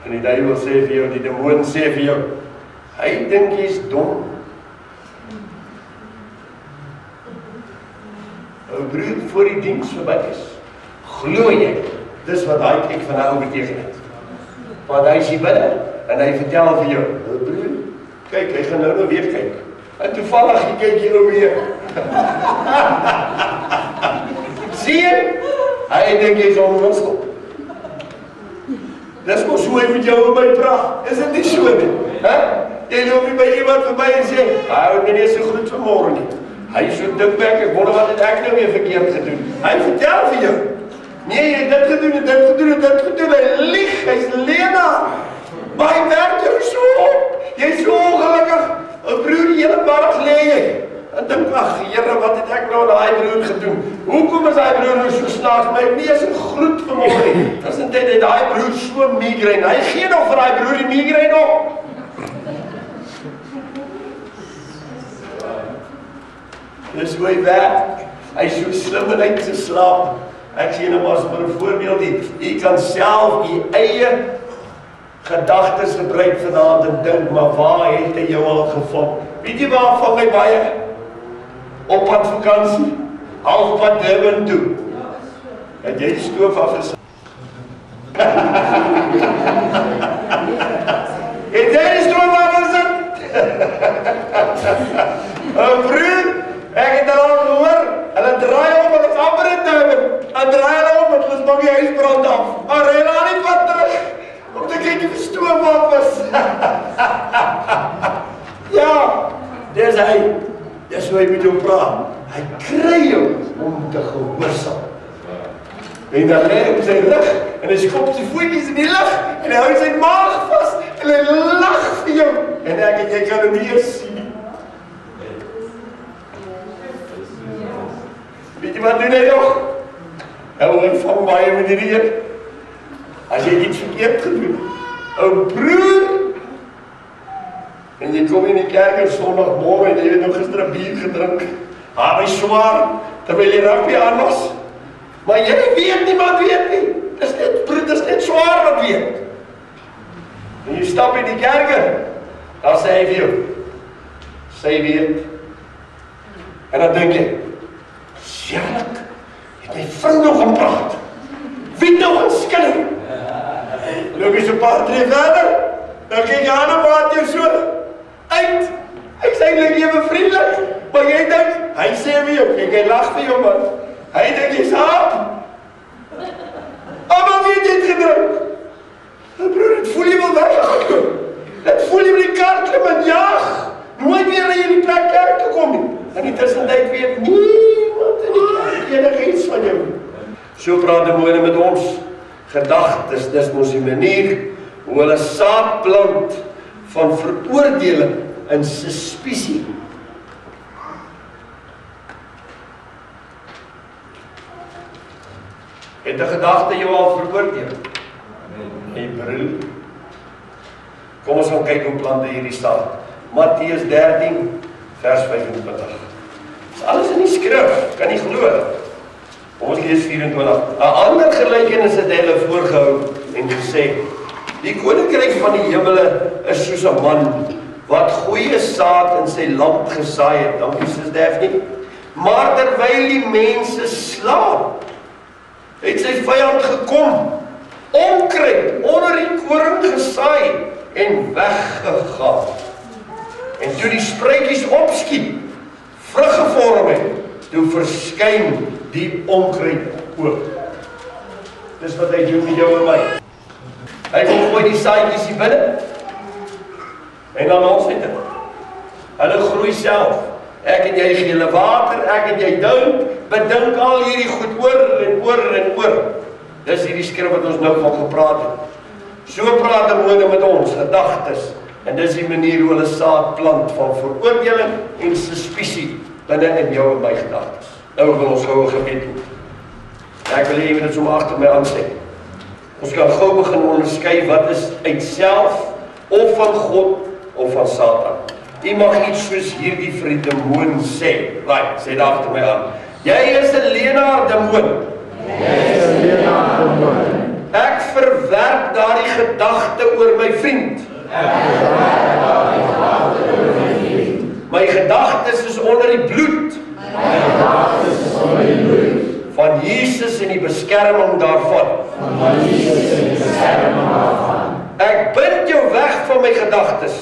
En die duiwel sê vir jou, die demoon sê vir jou, hy dink jy's dom. Ou broer, voor die diens verby is, glo jy, dis wat hy kyk van nou beteken het. Want hy is hier binne, en hy vertel vir jou, ou broer, kyk, hy gaan nou weer kyk. En toevallig, jy kyk hier nou weer. Sien jy? Hy dink jy's onwinstel. Dis mos hoe hy met jou en my praat. Is dit nie so nie? Jy loop nie by iemand verby en sê, hy het nie so goed vanmorgen nie. Hy is so dikbek, ek wonder wat het ek nou weer verkeerd gedoen. Hy vertel vir jou. Nee, jy het dit gedoen en dit gedoen en dit gedoen. Hy lieg, hy is lenaar. Maar hy werk jou so op. Jy is so ongelukkig. Een broer die hele middag lê jy. En dink, ag, Here, wat het ek nou aan daai broer gedoen? Hoekom is daai broer nou so snaaks? My nie eens 'n groet vanmorgen nie. Tussentyd het daai broer so migraine. Hy gee nog vir daai broer die migraine op. Dis hoe hy werk. Hy is so slim en hy het so slaap. Ek sê nou maar as vir 'n voorbeeld, jy kan self die eie gedagtes gebruik vanaand en dink, maar waar het hy jou al gevang? Weet jy waar vang hy baie? Op pad vakansie, halfpad Durban toe. Het jy die stoof afgesit? Het jy die stoof afgesit? Broer, ek het al gehoor, hulle draai om, hulle is amper in Durban. Hulle draai hulle om, hulle is bang die huisbrand af. Maar hy laat nie pad terug, om te kyk die stoof af is. Ja, dis hy. Dis hoe hy met jou praat. Hy kry jou om te gehoorsaam. En dan lê hy op sy rug, en hy skop sy voetjies in die lug, en hy hou sy maag vas, en hy lag vir jou. En ek en jy kan hom nie eens sien nie. Weet jy wat doen hy nog? Hy vang baie met die reën. As jy iets verkeerd gedoen, ou broer, en jy kom in die kerk en Sondagmorgen en jy het nog gister 'n bier gedrink. My swaar, terwyl jy rugby aan was. Maar jy weet, niemand weet nie. Dis net swaar wat weet. En jy stap in die kerk, dan sê hy vir jou, sy weet, En dan dink jy, "Sjerlik, het my vrou nog gepraat? Wie nou gaan skinder?" Loop jy so 'n paar tree verder, dan kyk jy aan en praat jy so, uit. Hy sê eintlik ewe vriendelik, maar jy dink, hy sê vir jou, kyk, hy lag vir jou man. Hy dink jy's haap. Maar wie het dit gedruk? Broer, dit voel jy wil weggekom. Dit voel jy met die kar klim en jaag. Nooit weer na hierdie plek kerk te kom nie. In die tussentyd weet niemand in die kerk enigiets van jou. So praat demone met ons. Gedagtes, dis mos die manier hoe hulle saad plant van veroordeling en suspisie. Het 'n gedagte jou al veroordeel? Nee, broer. Kom ons gaan kyk hoe plante hierdie staat. Matteus 13 vers 25. Dis alles in die skrif, kan nie glo. Kom ons lees 24. 'n ander gelykenis het hulle voorgehou en gesê: Die koninkryk van die hemele is soos 'n man wat goeie saad in sy land gesaai het. Dankie sis Daphne. Maar terwyl die mense slaap, het sy vyand gekom, onkruid onder die koring gesaai en weggegaan. En toe die spruitjies opskiet, vrug gevorm het, toe verskyn die onkruid ook. Dis wat hy doen met jou en my. Hy kom gooi die saadjies hier binne, en dan ons het dit. Hulle groei self. Ek en jy gee hulle water, ek en jy bedink al hierdie goed oor en oor en oor. Dis hierdie skrif wat ons nou van gepraat het. So praat demone met ons, gedagtes, en dis die manier hoe hulle saad plant van veroordeling en suspisie binne in jou en my gedagtes. Nou wil ons gou 'n gebed doen. Ek wil hê jy moet dit sommer agter my aansê. Ons kan gou begin onderskei wat is uit self, of van God, of van Satan. Jy mag iets soos hierdie vir die demoon sê. Right, sê dit agter my aan. Jy is 'n leienaar demoon. Ek verwerp daardie gedagte oor my vriend. My gedagtes is onder die bloed van Jesus en die beskerming daarvan. Ek bind jou weg van my gedagtes.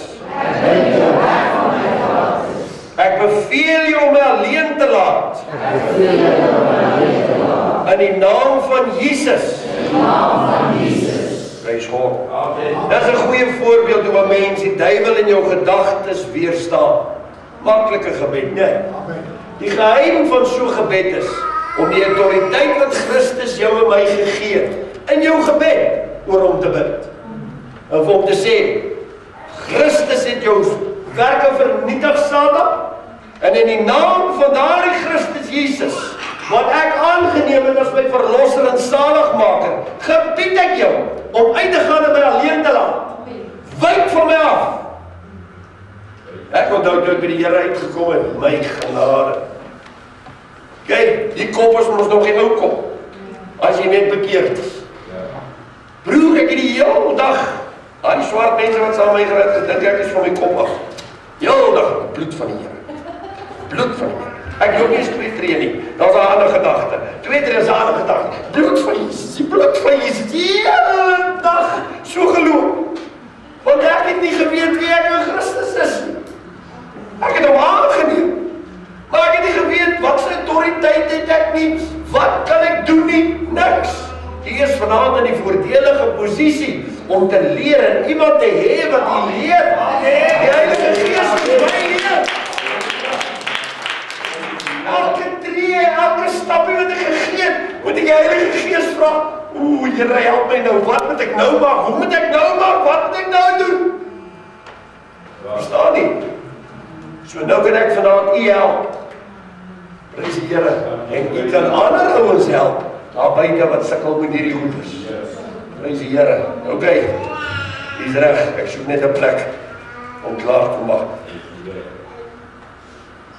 Ek beveel jou om my alleen te laat. In die naam van Jesus. Praise God. Dit is 'n goeie voorbeeld hoe 'n mens die duiwel in jou gedagtes weerstaan. Maklike gebed, nee. Die geheim van so gebed is om die autoriteit wat Christus jou en my gegee het in jou gebed oor hom te bid. En om te sê, Christus het jou werke vernietig, Satan, en in die naam van daardie Christus Jesus, wat ek aangeneem het as my verlosser en saligmaker, gebied ek jou om uit te gaan en my alleen te laat. Wyk van my af. Ek onthou toe ek by die Here uitgekom het, my genade. Kyk, die kop is ons nog geen ou kop, as jy net bekeerd is. Broer, ek het die hele dag, die swart mense wat saam my gered, gedink ek is van my kop af. Heel dag, bloed van die Here. Bloed van die Here. Ek loop nie eens 2 tree nie. Dat is 'n ander gedagte. 2 tree is 'n ander gedagte. Bloed van Jesus, die bloed van Jesus. Die hele dag so geloop. Want ek het nie geweet wie ek in Christus is nie. Ek het hom aangeneem. Maar ek het nie geweet wat sy autoriteit het ek nie. Wat kan ek doen nie? Niks. Jy is vanaand in die voordelige posisie om te leer en iemand te hê wat jy leer. Die Heilige Gees moet my leer. Elke tree, elke stapie wat ek gegee het, moet ek die Heilige Gees vra. Here, help my nou. Wat moet ek nou maak? Hoe moet ek nou maak? Wat moet ek nou doen? Verstaan nie? So nou kan ek vanaand u help. Prys die Here. En u kan ander ouens help. Daar buite wat sukkel met hierdie goeders. Prys die Here. OK. Dis reg. Ek soek net 'n plek om klaar te maak.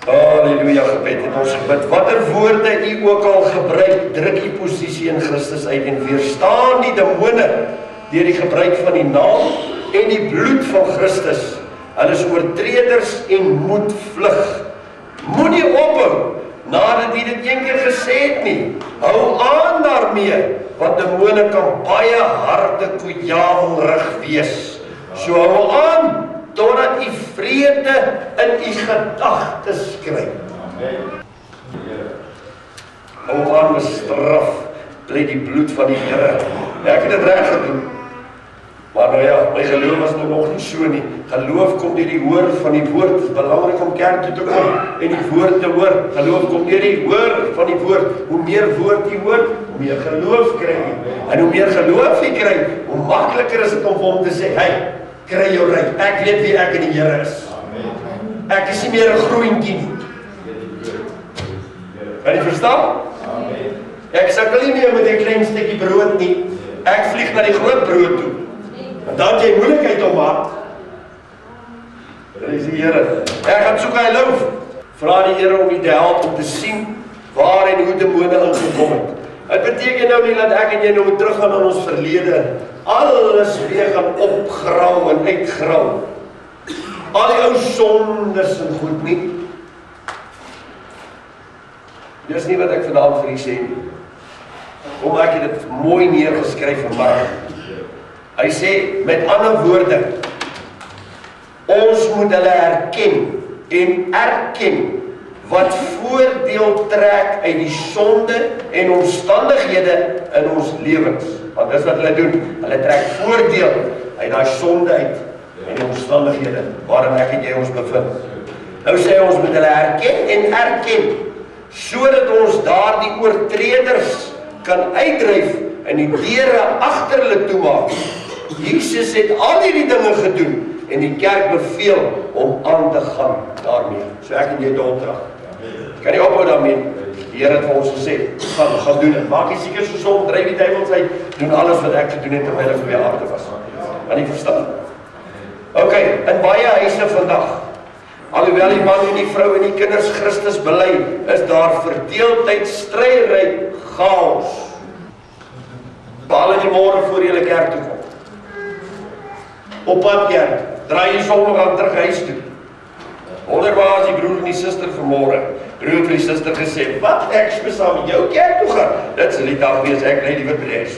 Halleluja, gebed het ons gebid. Watter woorde u ook al gebruik, druk u posisie in Christus uit en weerstaan die demone deur die gebruik van die naam en die bloed van Christus. Hulle is oortreders en moet vlug. Moenie ophou nadat jy dit een keer gesê het nie. Hou aan daarmee, want demone kan baie harde koejavelrig wees. So hou aan totdat u vrede in u gedagtes kry. Hou aan bestraf bly die bloed van die Here. Ja, ek het dit reg gedoen. Maar nou ja, my geloof was nog nie so nie. Geloof kom deur die hoor van die woord. Dit is belangrik om kerk toe te kom en die woord te hoor. Geloof kom deur die hoor van die woord. Hoe meer woord jy hoor, hoe meer geloof kry jy. En hoe meer geloof jy kry, hoe makliker is dit om vir hom te sê, hey, kry jou reg. Ek weet wie ek in die Here is. Ek is nie meer 'n groentjie nie. Kan jy verstaan? Ek sukkel nie meer met 'n klein stukkie brood nie. Ek vlieg na die groot brood toe. En dan het jy moeilikheid om maak. Prys die Here. Ek gaan soek hy loof. Vra die Here om u te help om te sien waar en hoe demone ingekom het. Dit beteken nou nie dat ek en jy nou moet teruggaan aan ons verlede. Alles weer gaan opgrauw en uitgrauw. Al die ou sondes en goed nie. Dis nie wat ek vanavond vir u sê nie. Omdat ek dit mooi neergeskryf vanmiddag. Hy sê, met ander woorde, ons moet hulle herken en erken wat voordeel trek uit die sonde en omstandighede in ons lewens. Want dis wat hulle doen. Hulle trek voordeel uit daai sonde uit en die omstandighede waarin ek en jy ons bevind. Nou sê ons moet hulle herken en erken, sodat ons daardie oortreders kan uitdryf en die deure agter hulle toemaak. Jesus het al hierdie dinge gedoen en die kerk beveel om aan te gaan daarmee. So ek en jy het 'n opdrag. Kan nie ophou daarmee. Die Here het vir ons gesê, gaan doen dit. Maak jy seker so som, dryf die duiwels uit, doen alles wat ek gedoen het terwyl ek op die aarde was. Kan jy verstaan? OK, in baie huise vandag, alhoewel die man en die vrou en die kinders Christus bely, is daar verdeeldheid, stryery, chaos. Behalwe die môre voor jy kerk toe kom. Op pad kerk, draai jy sommer aan terug huis toe. Wonder waar is die broer en die suster vanmôre? Broer het vir die suster gesê, wat ek moet saam met jou kerk toe gaan? Dit sal die dag wees, ek bly liewer by die huis.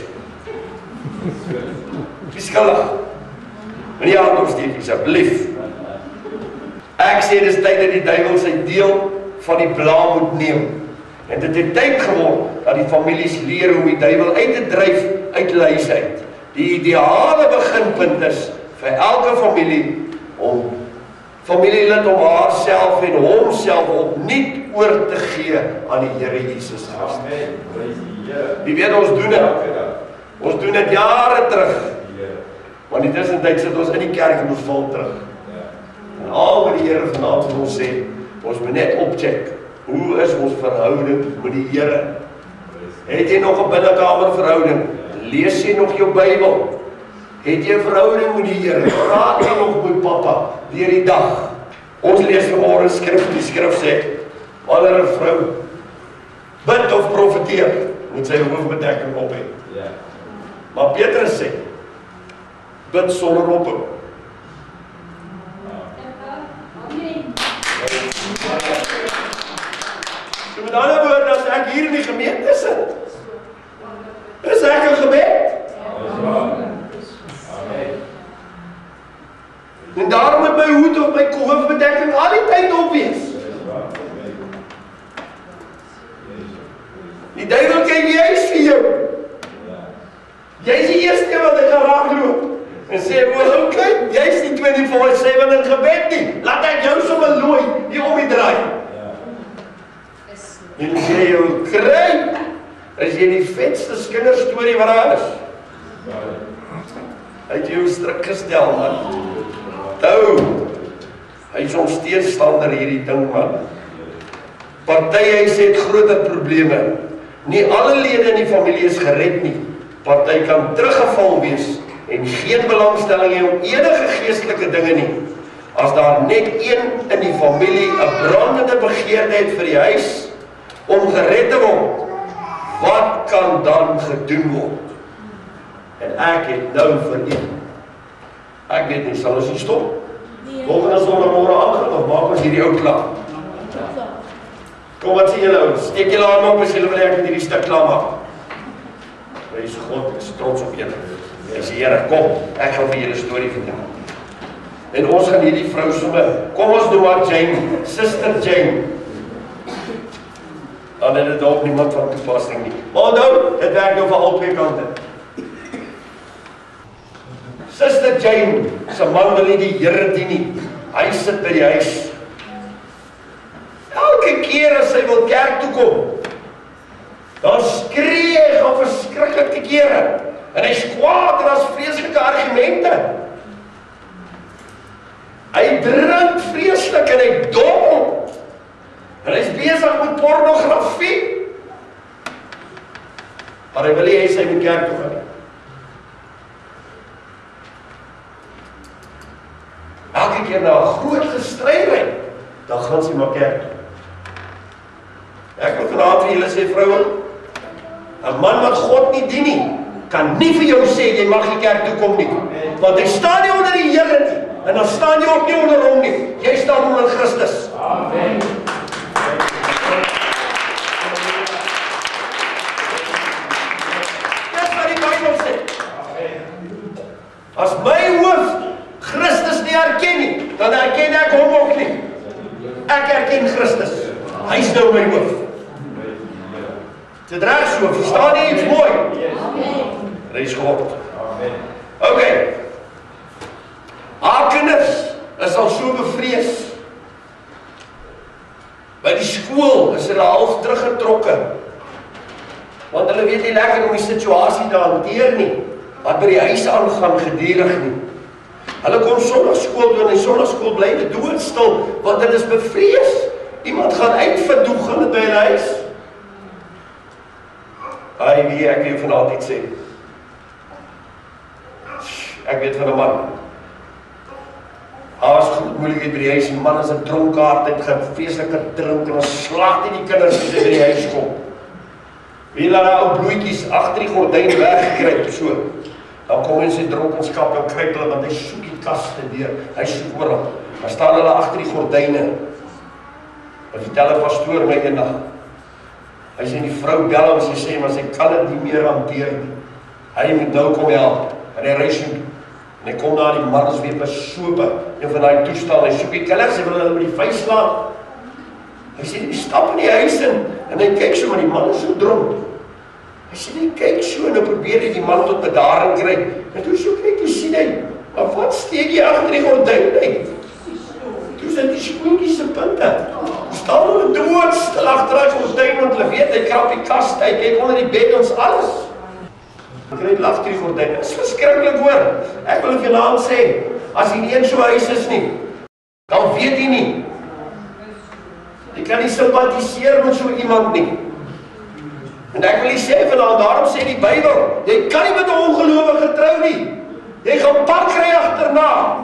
Skuldig. En die hand opsteek, asseblief. Ek sê dis tyd dat die duiwel sy deel van die blaam moet neem. En dit het tyd geword dat die families leer hoe die duiwel uit te dryf uit hulle huis uit. Die ideale beginpunt is vir elke familie om familielid om haarself en homself opnuut oor te gee aan die Here Jesus Christus. Wie weet ons doen dit. Ons doen dit jare terug. Want in die tussentyd sit ons in die kerk en ons val terug. En al wat die Here vanaand vir ons sê, ons moet net opcheck. Hoe is ons verhouding met die Here? Het jy nog 'n binnekamer verhouding? Lees jy nog jou Bybel? Het jy 'n verhouding met die Here? Praat jy nog met Papa deur die dag? Ons lees vanmôre skrif, die skrif sê, wanneer 'n vrou bid of profeteer, moet sy hoofbedekking op hê. Maar Petrus sê, bid sonder ophou. So met ander woorde, as ek hier in die gemeente sit, is ek 'n gebed. En daarom moet my hoed of my hoofbedekking al die tyd op wees. Die duiwel kyk juis vir jou. Jy is die eerste wat ek gaan raakloop. En sê, o, kyk, jy is nie 24/7 in gebed nie. Laat ek jou sommer looi, hier om die draai. En as jy jou kry, is jy die vetste kinderstorie wat daar is. Hy het jou strik gestel, man. Hy is ons teestander hierdie ding, man. Partyhuise het groter probleme. Nie alle lede in die familie is gered nie. Party kan teruggeval wees en geen belangstelling hê om enige geestelike dinge nie. As daar net een in die familie 'n brandende begeerte het vir die huis om gered te word, wat kan dan gedoen word? En ek het nou vir een. Ek weet nie, sal ons nie stop? Volgende sondermôre aangaan of maak ons hierdie ou klaar? Kom, wat sê julle ouens? Steek julle arme op as julle wil ek met hierdie stuk klaar maak. Prys God, ek is trots op julle. Dis die Here, kom, ek gaan vir julle storie vertel. En ons gaan hierdie vrou sommer, kom ons doen maar Jane, Suster Jane. Dan het dit dalk niemand van toepassing nie. Maar nou, dit werk nou vir al twee kante. Suster Jane, sy man wil nie die Here dien nie. Hy sit by die huis. Elke keer as hy wil kerk toe kom, dan skree hy gaan verskriklik te kere. En hy's kwaad en daar's vreeslike argumente. Hy drink vreeslik en hy dom. En hy's besig met pornografie. Maar hy wil nie hê sy moet kerk toe gaan. Elke keer na 'n groot gestrydheid, dan gaan sy maar kerk toe. Ek wil vanaand vir julle sê, vroue, 'n man wat God nie dien nie, kan nie vir jou sê jy mag nie kerk toe kom nie. Want hy staan nie onder die Here nie. En dan staan jy ook nie onder hom nie. Jy staan onder Christus. Amen. Dis wat die Bybel sê. As my hoof Christus nie erken nie, dan erken ek hom ook nie. Ek erken Christus. Hy's nou my hoof. Dit reg so, verstaan jy iets mooi? Amen. Prys God. Amen. Okay. Haar kinders is al so bevrees. By die skool is hulle half teruggetrokke. Want hulle weet nie lekker om die situasie te hanteer nie. Wat by die huis aangaan gedurig nie. Hulle kom sonnaarskool toe en die sonnaarskool bly net doodstil, want hulle is bevrees. Iemand gaan uitvind hoe gaan dit by hulle huis. Ai, wie ek wil vanaand iets sê. Ek weet van 'n man. Daar was goed moeilikheid by die huis, die man is 'n dronkaard, het vreeslike drink en slag die kinders as hy by die huis kom. Wie laat daar ou bloetjies agter die gordyn weggekruip so. Dan kom hy in sy dronkenskap en kruip hulle, want hy soek die kaste deur. Hy soek oral. Dan staan hulle agter die gordyne. Dan vertel 'n pastoor my eendag. Hy sê die vrou bel hom en sy sê, maar sy kan dit nie meer hanteer nie. Hy moet nou kom help. En hy reis toe. En hy kom daar, die man is weer besope. En van daai toestel, hy soek die kinders, hy wil hulle met die vuis slaan. Hy sê, die stap in die huis in. En hy kyk so, maar die man is so dronk. Hy sê, hy kyk so, en hy probeer die man tot bedaring kry. En toe so kyk, toe sien hy, maar wat steek jy agter die gordyn uit? Toe sit die skoentjies se punte. Staan hulle doodstil agter die gordyn, want hulle weet, hy krap die kast, hy kyk onder die bed, ons alles. Hy kry lag deur die gordyn. Dit is verskriklik hoor. Ek wil vir julle sê, as jy nie in so 'n huis is nie, dan weet jy nie. Jy kan nie simpatiseer met so iemand nie. En ek wil nie sê vanaand, daarom sê die Bybel, jy kan nie met 'n ongelowige trou nie. Jy gaan pak kry agterna.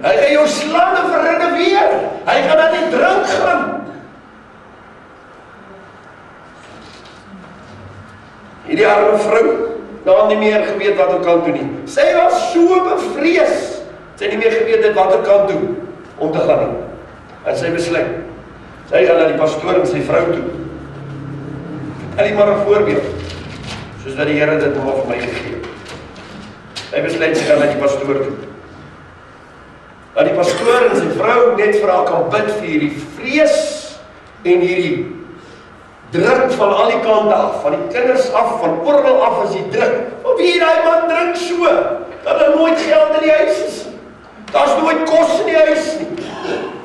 Hy gaan jou slaan en verredeneer. Hy gaan aan die drink gaan. Hierdie arme vrou, daar nie meer geweet wat hy kan doen nie. Sy was so bevrees, sy nie meer geweet het wat hy kan doen om te gaan nie. En sy besluit, sy gaan na die pastoor en sy vrou toe. Vertel jy maar 'n voorbeeld, soos dat die Here dit nou vir my gegee. Sy besluit, sy gaan na die pastoor toe. Dat die pastoor en sy vrou net vir haar kan bid vir hierdie vrees en hierdie druk van al die kante af, van die kinders af, van oral af is die druk. Maar wie die man drink so, dat er nooit geld in die huis is. Daar is nooit kos in die huis nie.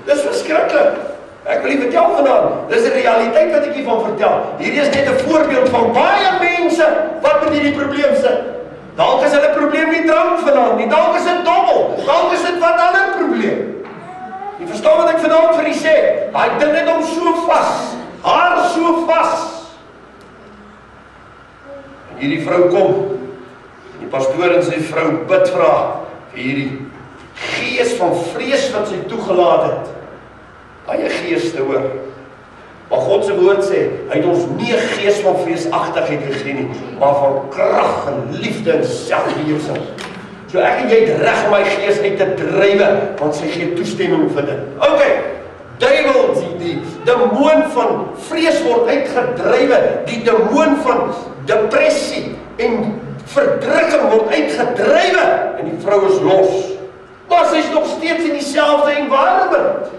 Dis verskriklik. Ek wil nie vertel vanaand, dis 'n realiteit wat ek hiervan vertel. Hierdie is net 'n voorbeeld van baie mense wat met hierdie probleem sit. Dalk is hulle probleem nie drank vanaand nie, dalk is dit dobbel, dalk is dit wat ander probleem. Jy verstaan wat ek vanaand vir u sê? Daai ding het hom so vas. Haar so vas. En hierdie vrou kom, die pastoor en sy vrou bid vir haar, vir hierdie gees van vrees wat sy toegelaat het. Baie geeste hoor. Maar God se woord sê, hy het ons nie 'n gees van vreesagtigheid gegee nie, maar van krag en liefde en selfbeheersing. So ek en jy het reg om my gees uit te drywe, want sy gee toestemming vir dit. Okay. demoon van vrees word uitgedrywe, die demoon van depressie en verdrukking word uitgedrywe en die vrou is los. Maar sy is nog steeds in dieselfde environment.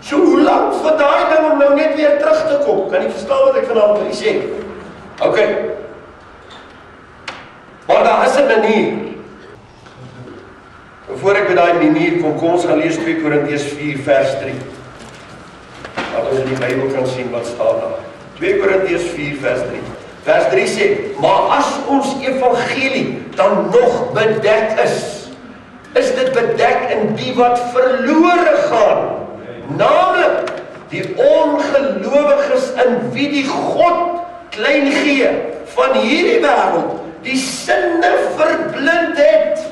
So hoe lank vir daai ding om nou net weer terug te kom? Kan jy verstaan wat ek vanaand wil sê? OK. Maar daar is 'n manier. Voor ek by daai manier kom ons gaan lees 2 Korintiërs 4 vers 3. Laat ons in die Bybel kan sien wat staan daar. 2 Korintiërs 4 vers 3. Vers 3 sê, maar as ons evangelie dan nog bedek is dit bedek in die wat verlore gaan. Naamlik die ongelowiges in wie die God klein gee van hierdie wêreld die sinne verblind het.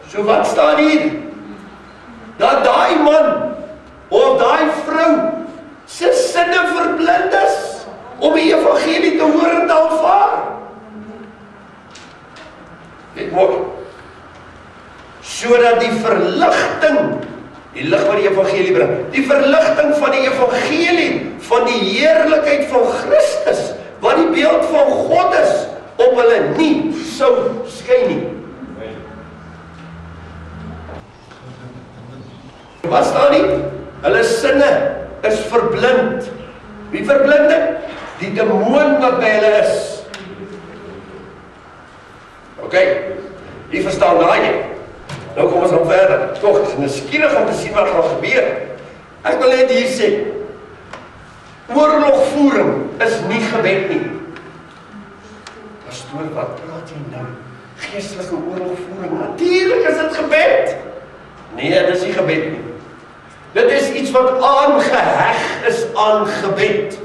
So wat staan hier? Dat daai man of daai vrou se sinne verblind is om die evangelie te hoor en te aanvaar. Dit word sodat die verligting, die lig wat die evangelie bring, die verligting van die evangelie van die heerlikheid van Christus, wat die beeld van God is, op hulle nie sou skyn nie. Wat staan nie? Hulle sinne is verblind. Wie verblind het? Die demoon wat by hulle is. OK, jy verstaan daai nie. Nou kom ons aan verder. Toch, ek is nuuskierig om te sien wat gaan gebeur. Ek wil net hier sê, oorlogvoering is nie gebed nie. Pastoor, wat praat jy nou? Geestelike oorlogvoering, natuurlijk is dit gebed. Nee, dit is nie gebed nie. Dit is iets wat aangeheg is aan gebed.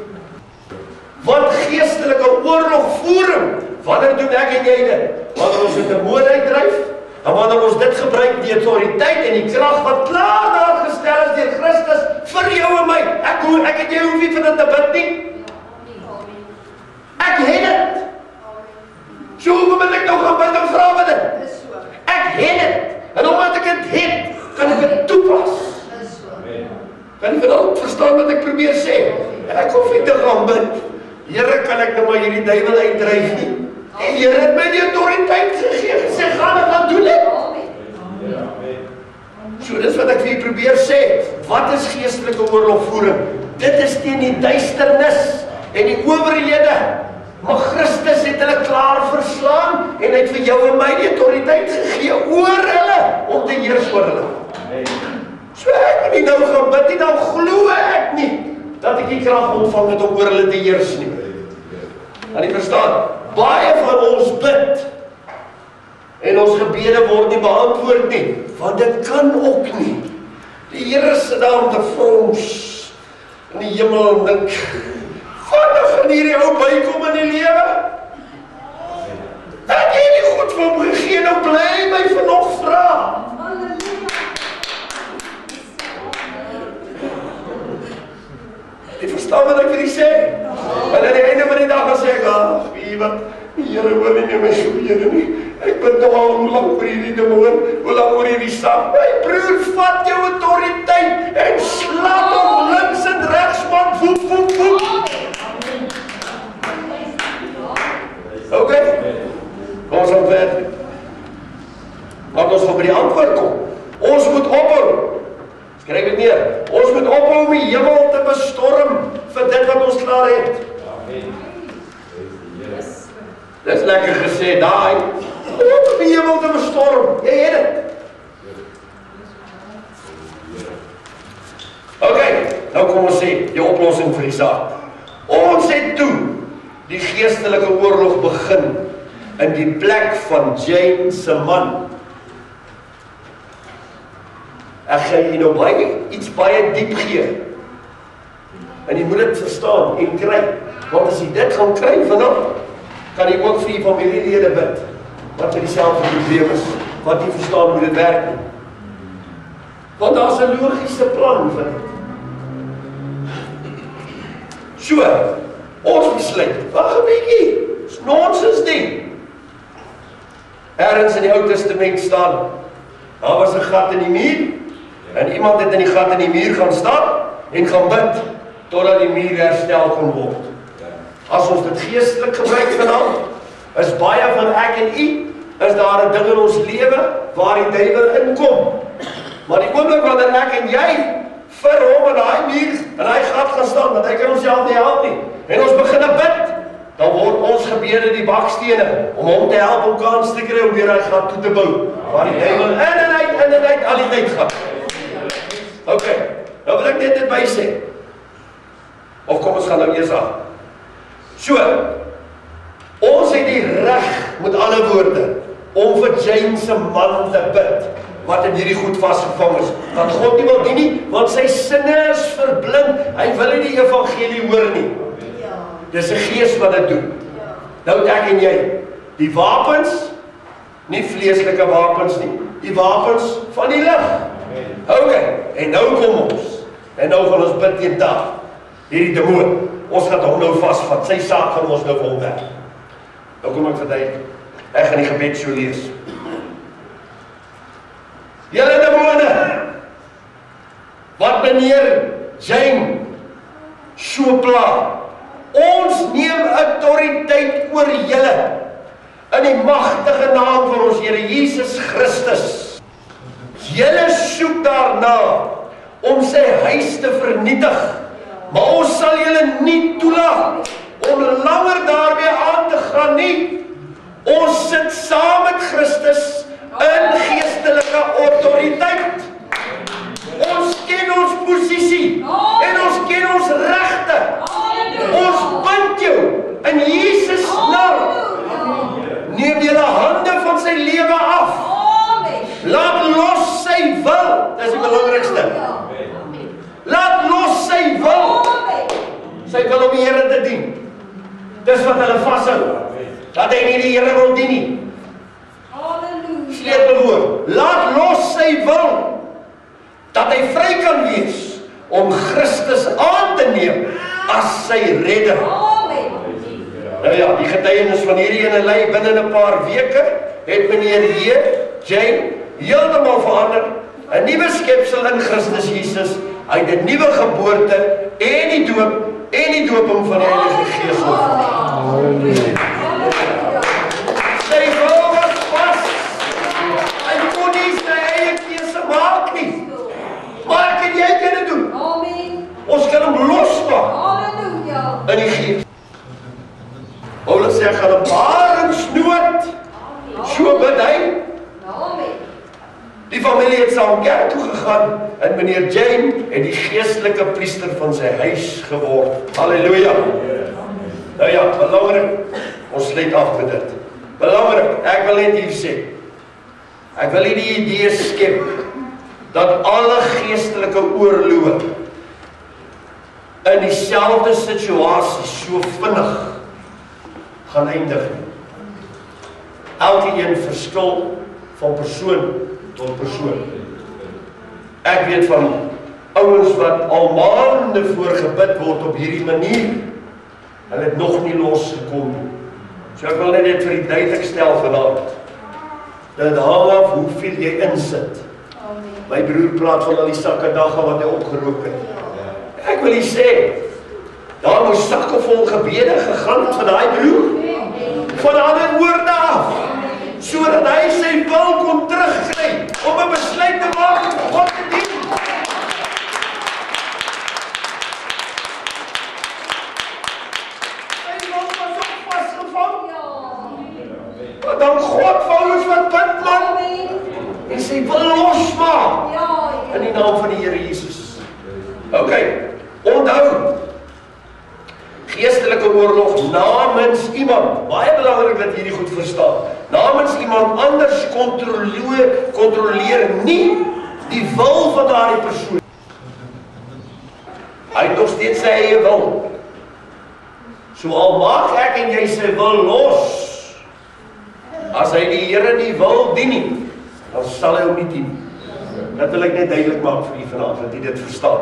Wat geestelike oorlogvoering, wanneer doen ek en jy dit? Wanneer ons 'n demoon uitdryf, en wanneer ons dit gebruik, die autoriteit en die krag wat klaar daar gestel is deur Christus vir jou en my. Ek het jy hoef nie vir dit te bid nie. Ek het dit. So hoe moet ek nou gaan bid en vra wat dit? Ek het dit. En omdat ek dit het, kan ek dit toepas. Kan jy vanavond verstaan wat ek probeer sê? Ek hoef nie te gaan bid. Here, kan ek nou maar hierdie duiwel uitdryf nie? En Here het my die autoriteit gegee, gesê, gaan en gaan doen dit. So dis wat ek vir julle probeer sê. Wat is geestelike oorlogvoering? Dit is teen die duisternis en die owerhede. Maar Christus het hulle klaar verslaan en hy het vir jou en my die autoriteit gegee oor hulle, om te heers oor hulle. So ek moet nie nou gaan bid nie, dan glo ek nie dat ek die krag ontvang het om oor hulle te heers nie. Kan jy verstaan? Baie van ons bid en ons gebede word nie beantwoord nie, want dit kan ook nie. Die Here sit daar met 'n frons in die hemel en dink, wanneer gaan hierdie ou bykom in die lewe? Dat jy nie goed vir my gegee, nou bly my vir nog vra. Jy verstaan wat ek vir jy sê? En aan die einde van die dag gaan sê ek, wie wat, die Here hoor nie my so Here nie. Ek bid nou al hoe lang oor hierdie demoon, hoe lang oor hierdie sap. My broer, vat jou autoriteit en slaap hom links en regs, man, voep, voep, voep. OK? Kom ons aan verder. Laat ons van by die antwoord kom. Ons moet ophou. Skryf dit neer. Ons moet ophou om die hemel te bestorm vir dit wat ons klaar het. Amen. Dis lekker gesê, daai. Om die hemel te bestorm. Jy het dit. OK, nou kom ons sê, die oplossing vir die saak. Ons het toe die geestelike oorlog begin in die plek van Jane se man. Ek gaan jy nou iets baie diep gee. En jy moet dit verstaan en kry. Want as jy dit gaan kry vanaf, kan jy ook vir jy familielede bid, wat met dieselfde probleem is, wat jy verstaan hoe dit werk nie. Want daar is 'n logiese plan vir dit. So, ons besluit, wag 'n bietjie, is nonsens nie. Ergens in die Ou Testament staan, daar was 'n gat in die muur, En iemand het in die gat in die muur gaan staan en gaan bid totdat die muur herstel kon word. As ons dit geestelik gebruik vanaand, is baie van ek en u, is daar 'n ding in ons lewe waar die duiwel inkom. Maar die oomblik wanneer ek en jy vir hom in daai muur en hy gat gaan staan, want hy kan homself nie help nie, en ons begin bid, dan word ons gebede die bakstene om hom te help om kans te kry om weer hy gat toe te bou, waar die duiwel in en uit al die tyd gaan. Ok, nou wil ek net dit by sê. Of kom ons gaan nou eers af. So, ons het die reg met alle woorde om vir James se man te bid, wat in hierdie goed vasgevang is, wat God nie wil dien nie, want sy sinne is verblind, hy wil nie die evangelie hoor nie. Dis 'n gees wat dit doen. Nou het ek en jy, die wapens, nie vleeslike wapens nie, die wapens van die lig. Ok, en nou kom ons, en nou gaan ons bid teen dag, hierdie demoon, ons gaan hom nou vasvat, sy saak gaan ons nou vir hom weg. Nou kom ek verduidelik, ek gaan die gebed so lees. Julle demone, wat meneer James so pla, ons neem autoriteit oor julle, in die magtige naam van ons Here Jesus Christus. Julle soek daarna om sy huis te vernietig, maar ons sal julle nie toelaat om langer daarmee aan te gaan nie. Ons sit saam met Christus in geestelike autoriteit. Ons ken ons posisie en ons ken ons regte. Ons bind jou in Jesus naam. Neem julle hande van sy lewe af. Laat los sy wil. Dis die belangrikste. Laat los sy wil. Sy wil om die Here te dien. Dis wat hulle vashou. Dat hy nie die Here wil dien nie. Sleutelwoord. Laat los sy wil. Dat hy vry kan wees om Christus aan te neem as sy redder. Nou ja, die getuienis van hierdie ene lei binne 'n paar weke het meneer James heeltemal verander, 'n nuwe skepsel in Christus Jesus, uit 'n nuwe geboorte en die dooping van die Heilige Gees ontvang. Sy wil was vas. Hy kon nie sy eie keuse maak nie. Maar kan jy dit doen? Ons kan hom losmaak in die Gees. Paulus sê, gaan 'n barensnood, so bid hy. Die familie het saam kerk toe gegaan en meneer James het die geestelike priester van sy huis geword. Halleluja. Nou ja, belangrik, ons sluit af met dit. Belangrik, ek wil net hier sê, ek wil nie die idee skep dat alle geestelike oorloë in dieselfde situasie so vinnig gaan eindig. Elkeen verskil van persoon tot persoon. Ek weet van ouens wat al maande voor gebid word op hierdie manier, hulle het nog nie losgekom nie. So ek wil net vir die duidelik stel vanaand, dit hang af hoeveel jy insit. My broer praat van al die sakke dagga wat hy opgeroep het. Ek wil nie sê, daar moes sakke vol gebede gegaan het van daai broer, van ander woorde af, sodat hy sy wil kon terugkry, om 'n besluit te maak om God te dien. Sy wil was ook vasgevang. Maar dan God Paulus wat bid man, en sy wil losmaak, in die naam van die Here Jesus. Ok, onthou, geestelike oorlog namens iemand, baie belangrik dat hierdie goed verstaan, namens iemand anders kontroleer nie die wil van daardie persoon. Hy het nog steeds sy eie wil. So al maak ek en jy sy wil los, as hy die Here nie wil dien nie, dan sal hy hom nie dien. Dat wil ek net duidelik maak vir u vanaand, dat u dit verstaan.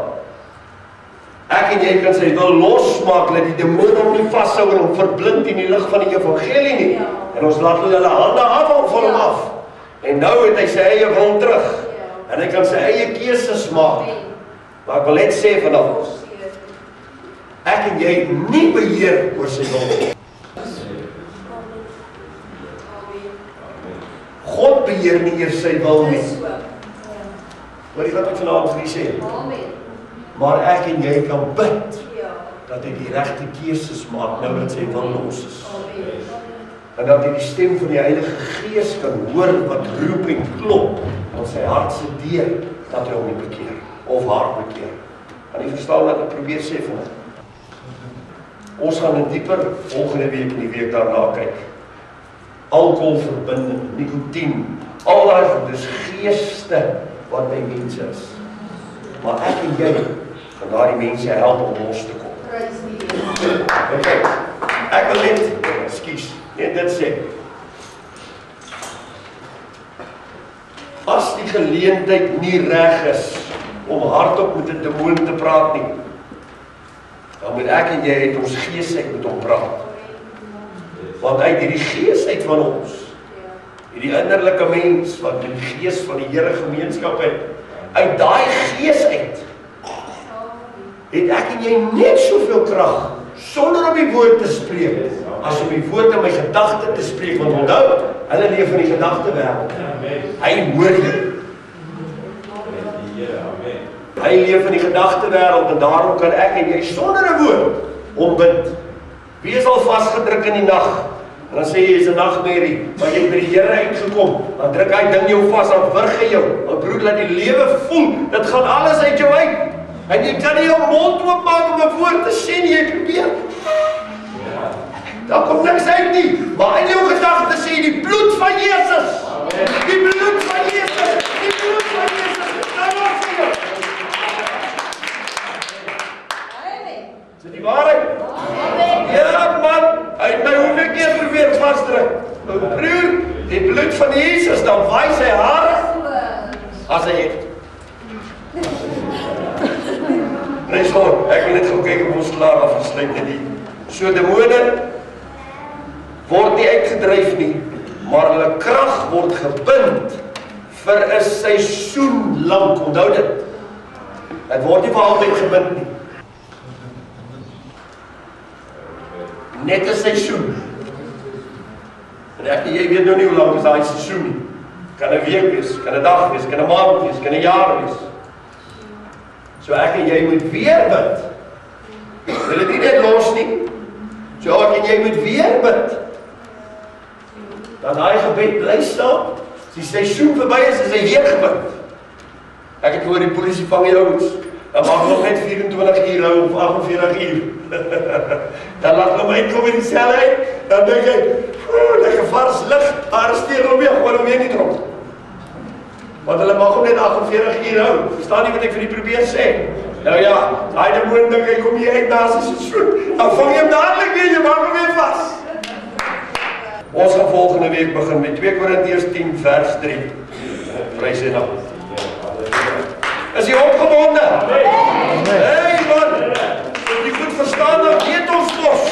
Ek en jy kan sy wil losmaak, dat die demoon hom nie vashou en hom verblind in die lig van die evangelie nie. En ons laat hulle hande afhaal van hom af. En nou het hy sy eie wil terug. En hy kan sy eie keuses maak. Maar ek wil net sê vanaf, ek en jy het nie beheer oor sy wil nie. God beheer nie eers sy wil nie. Hoor jy wat ek vanaand vir u sê? Maar ek en jy kan bid dat hy die regte keuses maak nou dat sy wil los is. En dat hy die stem van die Heilige Gees kan hoor wat roep en klop aan sy hart se deur dat hy hom nie bekeer of haar bekeer. Kan jy verstaan wat ek probeer sê vanaand? Ons gaan in dieper volgende week en die week daarna kyk. Alkoholverbinding, nikotien, al daai goed is geeste wat by mense is. Maar ek en jy kan daai mense help om los te kom. Okay. Ek wil net, net dit sê. As die geleentheid nie reg is om hardop met 'n demoon te praat nie, dan moet ek en jy uit ons gees uit met hom praat. Want uit hierdie gees uit van ons, hierdie innerlike mens wat met die gees van die Here gemeenskap het, uit daai gees uit, het ek en jy net soveel krag sonder om die woord te spreek, as om die woord in my gedagte te spreek, want onthou, hulle leef in die gedagtewêreld. Hy hoor jou. Hy leef in die gedagtewêreld en daarom kan ek en jy sonder 'n woord ombid. Wie is al vasgedruk in die nag? En dan sê jy is 'n nagmerrie, maar jy het by die Here uitgekom. Dan druk hy ding jou vas, dan wurg hy jou. My broer, laat die lewe voel. Dit gaan alles uit jou uit. En jy kan nie jou mond oopmaak om 'n woord te sê nie, jy probeer. Daar kom niks uit nie. Maar in jou gedagte sê jy die bloed van Jesus. Die bloed van Jesus. Die bloed van Jesus. Dan los jy jou. Is dit die waarheid? Ja man, hy het my hoeveel keer probeer vasdruk. Broer, die bloed van Jesus, dan waai sy hare as hy het. Prys God, ek wil net gou kyk of ons klaar afgesluit het die. So demone word nie uitgedryf nie, maar hulle krag word gebind vir 'n seisoen lank. Onthou dit. Dit word nie vir altyd gebind nie. Net 'n seisoen. En jy weet nou nie hoe lank is daai seisoen nie. Kan 'n week wees, kan 'n dag wees, kan 'n maand wees, kan 'n jaar wees. So ek en jy moet weer bid. Wil dit nie net los nie? So ek en jy moet weer bid. Dan daai gebed bly staan. As die seisoen verby is hy weer gebid. Ek het gehoor die polisie vang die ouens. Dan mag nog net 24 uur hou of 48 uur. Dan laat hulle my kom in die sel uit. Dan dink ek, lekker vars lig, arresteer hom weer, gooi hom weer nie tronk. Want hulle mag hom net 48 uur hou. Verstaan nie wat ek vir die probeer sê? Nou ja, daai demoon dink hy kom hier uit na sy seisoen. Dan vang jy hom dadelik weer, jy maak hom weer vas. Ons gaan volgende week begin met 2 Korintiërs 10 vers 3. Prys die naam. Is jy opgewonde? Hey man, jy goed verstaan, dan weet ons mos.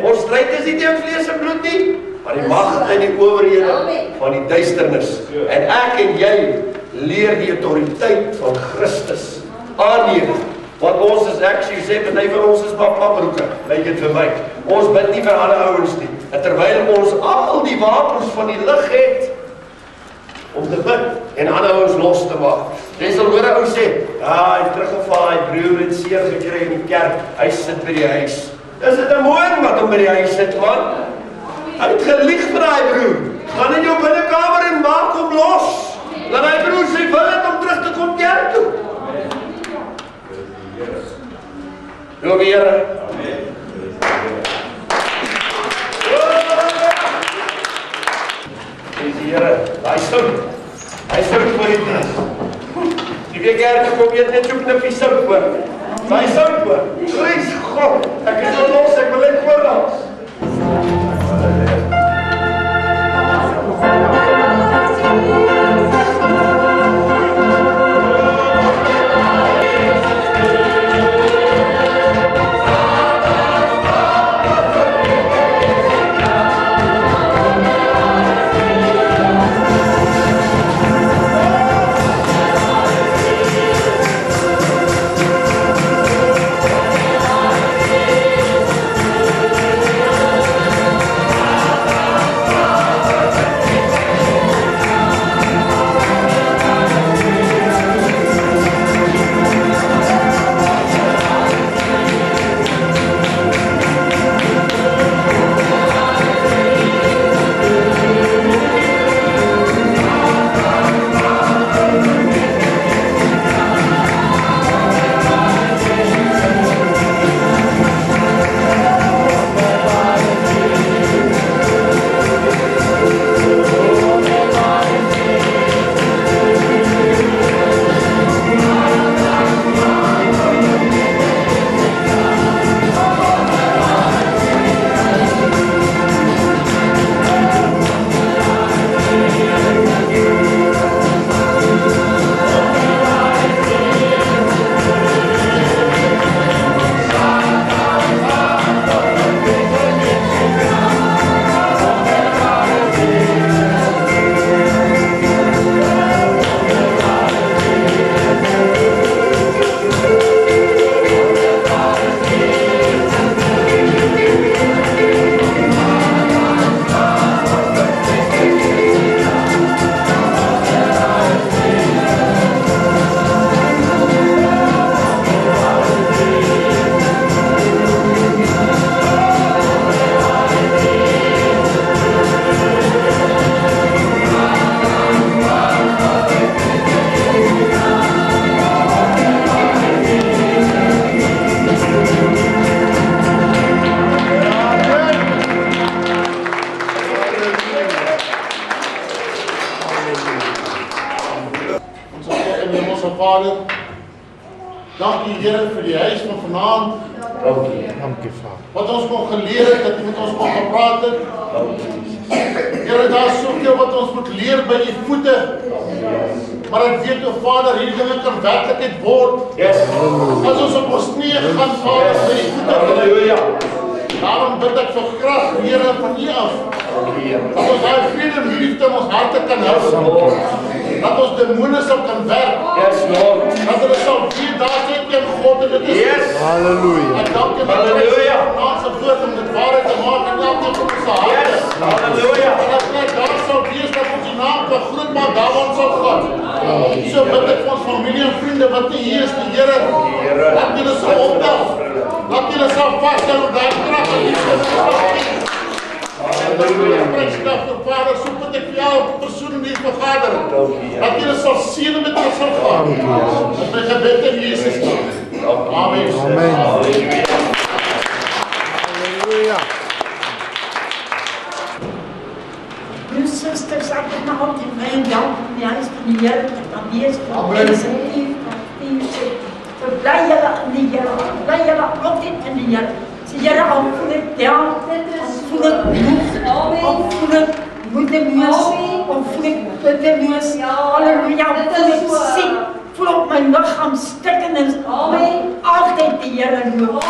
Ons stryd is nie teen vlees en bloed nie, maar die magte en die owerhede van die duisternis. En ek en jy leer die autoriteit van Christus aanneem. Want ons is actually sê, party van ons is papbroeke, lyk dit vir my. Ons bid nie vir ander ouens nie. En terwyl ons al die wapens van die lig het om te bid en ander ouens los te maak. Jy sal hoor 'n ou sê, ja, hy het teruggeval, hy broer het seer gekry in die kerk, hy sit by die huis. Is dit 'n moon wat hom by die huis sit, man? Hy het gelieg vir daai broer. Gaan in jou binnekamer en maak hom los. Laat hy broer sy wil het om terug te kom kerk toe. Loof die Here. Die Here, hy sout voor die diens. Die weer kerk kom jy net soek net die sout voor. Hy sout voor. Prys God. Ek is so los, ek wil net voorlangs. Vader. Dankie Here vir die huis van vanaand. Dankie Vader. Wat ons kon geleer het, dat U met ons kon gepraat het. Here, daar is soveel wat ons moet leer by U voete. Maar ek weet O Vader, hierdie dinge kan werklikheid word. As ons op ons knieë gaan, Vader, by U voete. Halleluja. Daarom bid ek vir krag, Here, van U af. Dat ons daai vrede en liefde in ons harte kan hou. Dat ons demone sal kan werk. Dat hulle sal weet daar sê teen God en dit is. Halleluja. Ek dank U vir ons woord om dit waarheid te maak in elkeen van ons harte. Halleluja. En dat net daar sal wees dat ons die naam kan groot maak daar waar ons sal gaan. So bid ek vir ons familie en vriende wat nie hier is, die Here. Laat julle sal optel. Laat julle sal vasstel op daai krag en liefde. Halleluja. Vader, so bid ek vir jou persoon in die vergadering. Dat julle sal seën met ons sal gaan. Dit my gebed in Jesus naam. Amen. Halleluja. Broers, susters, ek het nog altyd baie dank om die huis van die Here te kan wees. Verbly julle in die Here. Verbly julle altyd in die Here. Sê Here, al voel ek down, al voel ek moeg, al voel ek moedeloos, al voel ek bitterloos. Halleluja, al voel ek siek, voel op my liggaam stikken en altyd die Here loof.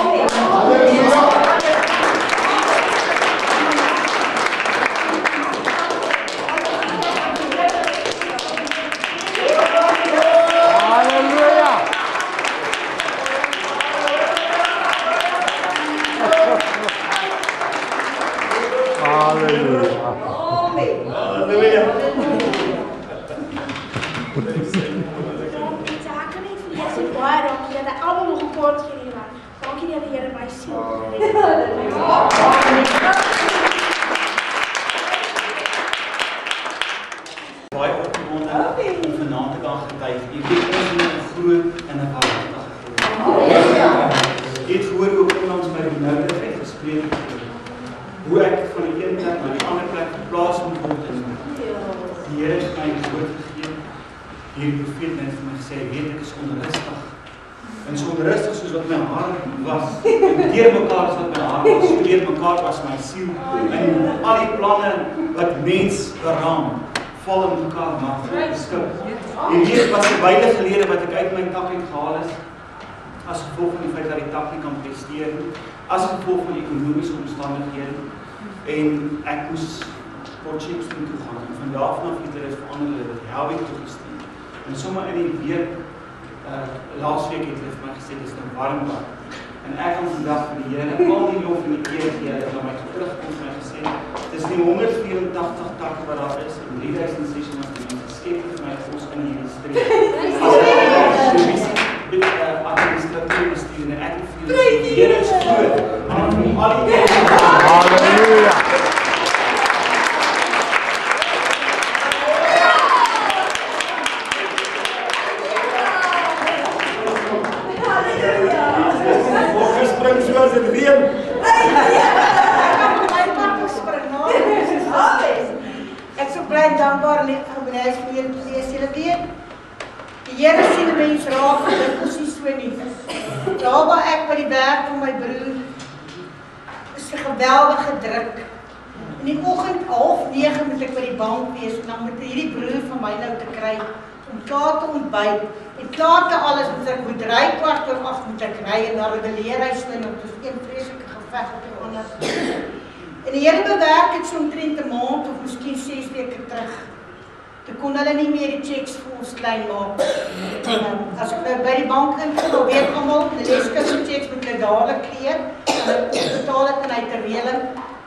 Beide gelede wat ek uit my tak uit gehaal is, as gevolg van die feit dat die tak nie kan presteer, as gevolg van die ekonomiese omstandighede, en ek moes Port Shepstone toe gaan, en van daar vanaf het hulle verander, hulle het Helweg toegestuur, en sommer in die week, laasweek het hulle vir my gesê, dis nou warm daar, en ek kan vandag vir die Here, al die lof en die eer gee, dat my terugkom vir my gesê, dis die 184 takke wat daar is, en 3600 skep vir my ons in hierdie streek. As ek administratief bestuur en ek voel die Here is groot. En al die Halleluja. Opgespring soos dit reën. Ek so bly dankbaar net vir die huis van die Here te wees. Julle weet, die Here sien 'n mens raak en dit is nie so nie. Daar waar ek by die werk van my broer is 'n geweldige druk. In die oggend 8:30 moet ek by die bank wees en dan moet hierdie broer van my nou te kry om klaar te ontbyt en klaar te alles moet ek moet ry 7:15 moet ek ry en na Rebelleerhuis toe en dit is 'n vreeslike geveg op die ander. En die Here bewerk het so omtrent 'n maand of miskien 6 weke terug. Toe kon hulle nie meer die checks vir ons klein maak. As ek nou by die bank inkom, weet almal, die leeskisse checks moet hulle dadelik gee. Hulle betaal dit en uit 'n reëling,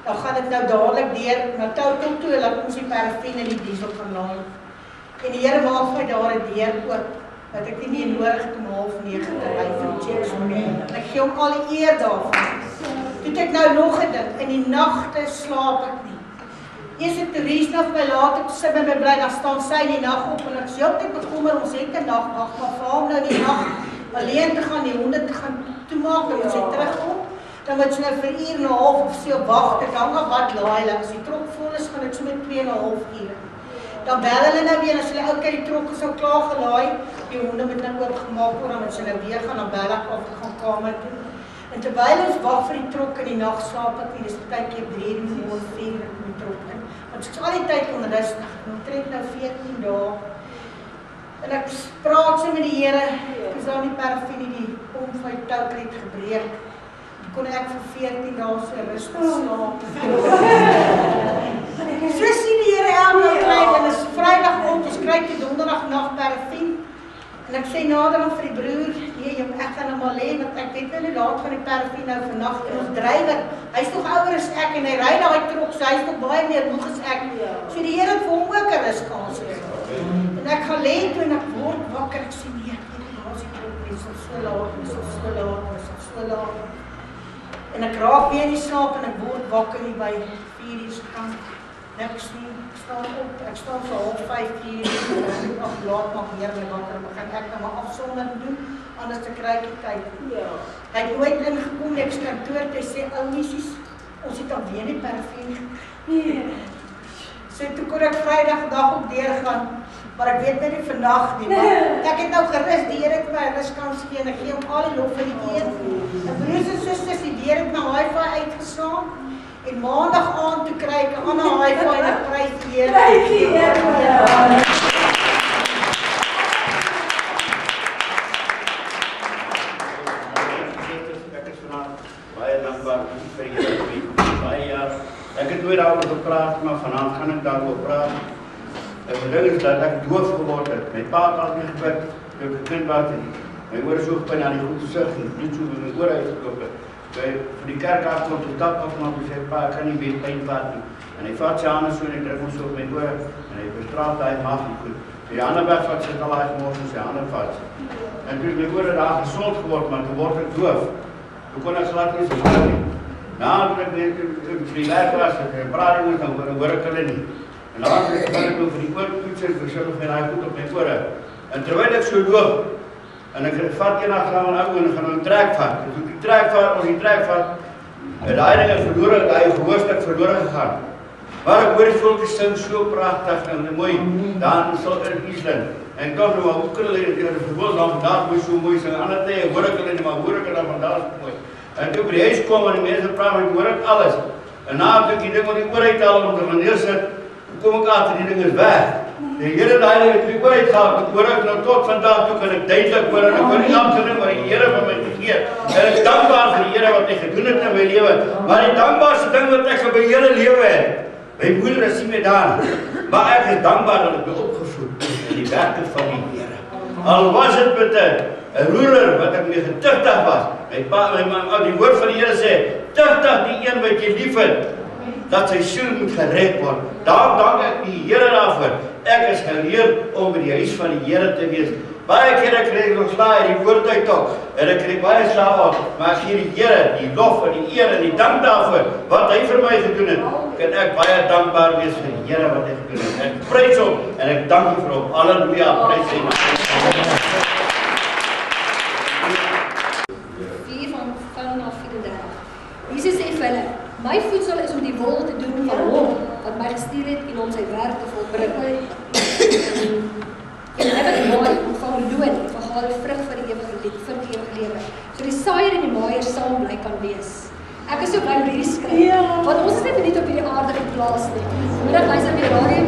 dan gaan dit nou dadelik deur na Total toe, laat ons die parafin en die diesel gaan laai. En die Here maak my daar 'n deur oop, dat ek nie meer nodig het om 8:30 te ry vir die checks nie. Ek gee hom al die eer daarvan. Toe ek nou nog gedink, in die nagte slaap ek nie. Eers het Therese nog my laat op sy by my bly, dan staan sy in die nag op en ek sê, ek bekommer, ons het 'n nagwag, maar vir hom nou die nag alleen te gaan, die honde te gaan toemaak, dan moet sy terugkom. Dan moet sy nou vir 1 uur en 'n half of so wag, dan hang af wat laai hulle. As die trok vol is, gaan dit so met 2 en 'n half ure. Dan bel hulle nou weer as hulle ou kyk die trokke sou klaar gelaai, die honde moet nou oopgemaak word, dan moet hulle weer gaan na Bella of gaan kamer toe. En terwyl ons wag vir die trok in die nag slaap ek nie, dis partykeer 3 uur in die môre 4 uur met die trok in. Want ek is al die tyd onrustig. Omtrent nou 14 dae. En ek praat so met die Here, ek is daar in die parafine die pomp van die toukret gebreek. Kon ek vir 14 dae so rustig slaap. So sien die Here elke tyd en is Vrydag op, ons kry die Donderdag nag parafine. En ek sê nader aan vir die broer, nee, ek gaan nou maar lê, want ek weet nou nie laat van die parafine nou vannacht. En ons drywer, hy is nog ouder as ek en hy ry daai trok, so hy is nog baie meer moeg as ek. So die Here het vir hom ook 'n ruskans gegee. En ek gaan lê toe en ek word wakker, ek sê nee, ek weet nie waar is die trok, dit is al so laat, dit is al so laat, dit is al so laat. En ek raak weer in die slaap en ek word wakker hier by 4 uur se kant. Niks nie, ek staan op, ek staan so 4:30, 4 uur, of laat maak meer my wakker, maar gaan ek nou maar afsondering doen, anders te kry ek die tyd. Hy het nooit ingekom, ek kantoor, hy sê, ou missies, ons het alweer nie parafine. So toe kon ek Vrydag dag op deurgaan, maar ek weet nie vandag nie, maar ek het nou gerus, die Here het my ruskans gegee en ek gee hom al die lof vir die eer. En broers en susters, die Here het my hi-fi uitgeslaan en maandag aand toe kry ek 'n ander hi-fi en ek prys die Here. Prys die Here. Ek is vanaand baie dankbaar vir julle baie jaar. Ek het nooit daaroor gepraat, maar vanaand gaan ek daaroor praat. Het ding is dat ek doof geword het. My pa het altyd gebid, toe ek 'n kind was en my oor so gepyn aan die goed gesig en bloed so met my oor uitgeloop het. Vir die kerk afkom toe tap af maar sê pa, ek kan nie weer pyn vat nie. En hy vat sy hande so en hy druk hom so op my oor en hy bestraaf hy mag nie goed. Die ander weg vat sy al hy mos en sy hande vat. En toe my oor daar gesond geword, maar toe word ek doof. Toe kon ek glad nie so hoor nie. Nou toe ek net vir die werk was, ek praat nie met hom, hoor ek hulle nie. En later kan ek vir die oortoets en verskil met daai goed op my ore. En terwyl ek so loop en ek vat eendag gaan ou en gaan 'n trek vat. En toe die trek vat, en daai ding het verlore, daai hoorstuk verlore gegaan. Maar ek hoor die volk sing so pragtig en mooi daar in Island. En ek dink nou hoe kan hulle dit verwys dan daar mooi so mooi sing. Ander tye hoor ek hulle nie, maar hoor ek hulle van daar so mooi. En toe by die huis kom en die mense praat met hoor ek alles. En na toe ek die ding wat ek oor uithaal om te gaan neersit, kom ek agter die ding is weg. Die Here daai ding het ek oor uitgehaal, ek hoor ek nou tot vandag toe kan ek duidelik hoor en ek hoor nie elke ding wat die Here vir my gegee het. En ek is dankbaar vir die Here wat hy gedoen het in my lewe. Maar die dankbaarste ding wat ek vir my hele lewe het, my moeder is nie meer daar. Maar ek is dankbaar dat ek opgevoed in die werke van die Here. Al was dit met 'n roeler wat ek mee getugtig was. My ma, die woord van die Here sê, tugtig die een wat jy liefhet, dat sy siel moet gered word. Daar dank ek die Here daarvoor. Ek is geleer om in die huis van die Here te wees. Baie kere kry ek nog slaai die woord uit ook. En ek kry baie slaap, maar ek gee die Here die lof en die eer en die dank daarvoor wat hy vir my gedoen het. Kan ek baie dankbaar wees vir die Here wat hy gedoen het. Ek prys hom en ek dank hom vir hom. Halleluja, prys sy naam. Jesus sê vir hulle, my voedsel is om die wil te doen van hom wat my gestuur het en om sy werk te volbring. En hy wat maai ontvang loon en vergaar vrug vir die ewige lewe. So die saaier en die maaier saam bly kan wees. Ek is so bly oor hierdie skrif, want ons is net nie op hierdie aarde geplaas nie. Vanmiddag luister ek op die radio,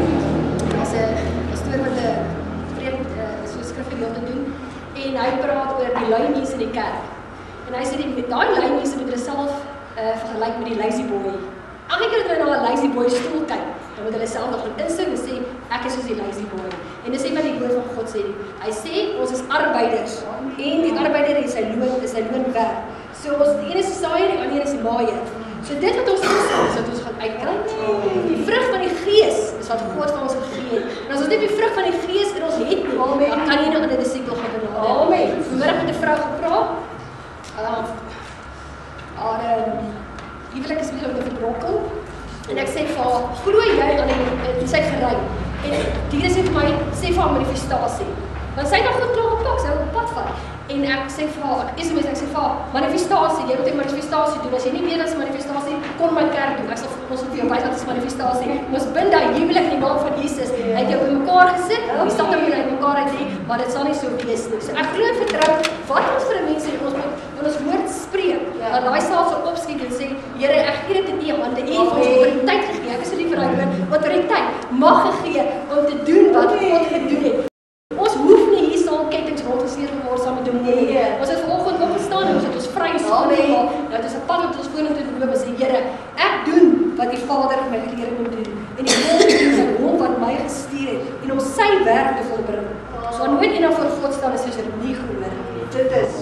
as 'n pastoor wat 'n so 'n skrifgedeelte doen, en hy praat oor die lui mense in die kerk. En hy sê daai lui mense moet hulle self vergelyk met die lazy boy. Elke keer dat hulle na 'n lazy boy stoel kyk, dan moet hulle self nog insig en sê, ek is soos die lazy boy. En dis net wat die woord van God sê. Hy sê, ons is arbeiders, en die arbeider het sy loon werd. So ons die ene is die saaier, die ander is die maaier. So dit wat ons is wat ons gaan uitkry. Die vrug van die Gees is wat God vir ons gegee het. En as ons net die vrug van die Gees in ons het, dan kan jy nog in 'n disipel gaan benader. Amen. Vanmiddag met 'n vrou gepraat. Lieflik is weer op die brokkel. En ek sê vir haar, glo jy aan die sy gery? En die Here sê vir my, sê vir haar manifestasie. Want sy het nog goed klaar gepak, sy wil op pad vat. En ek sê vir haar, ek sê vir haar, manifestasie, jy moet 'n manifestasie doen. As jy nie weet wat 'n manifestasie, kom my kerk doen. Ek sal vir jou wys wat 'n manifestasie. Ons bind daai huwelik in die naam van Jesus. Hy het jou bymekaar gesit, die stad om julle uitmekaar uit hê, maar dit sal nie so wees nie. So ek glo en vertrou wat ons vir 'n mens sê, ons moet ons woord spreek. Dat daai saal sal opskiet en sê, Here, ek gee dit in U hande. U het ons autoriteit gegee. Ek is so lief vir daai woord, autoriteit mag gegee om te doen wat God gedoen het. Ons hoef nie hier saam kettinge rond gesleep word saam met demonie. Ons het vanoggend opgestaan en ons het ons vry saam gemaak. Nou dit is 'n pad wat ons vorentoe loop en sê, Here, ek doen wat die Vader my geleer het om te doen. En die wil doen van hom wat my gestuur het en om sy werk te volbring. So nooit eendag voor God staan en sê dit nie gehoor nie. Dit is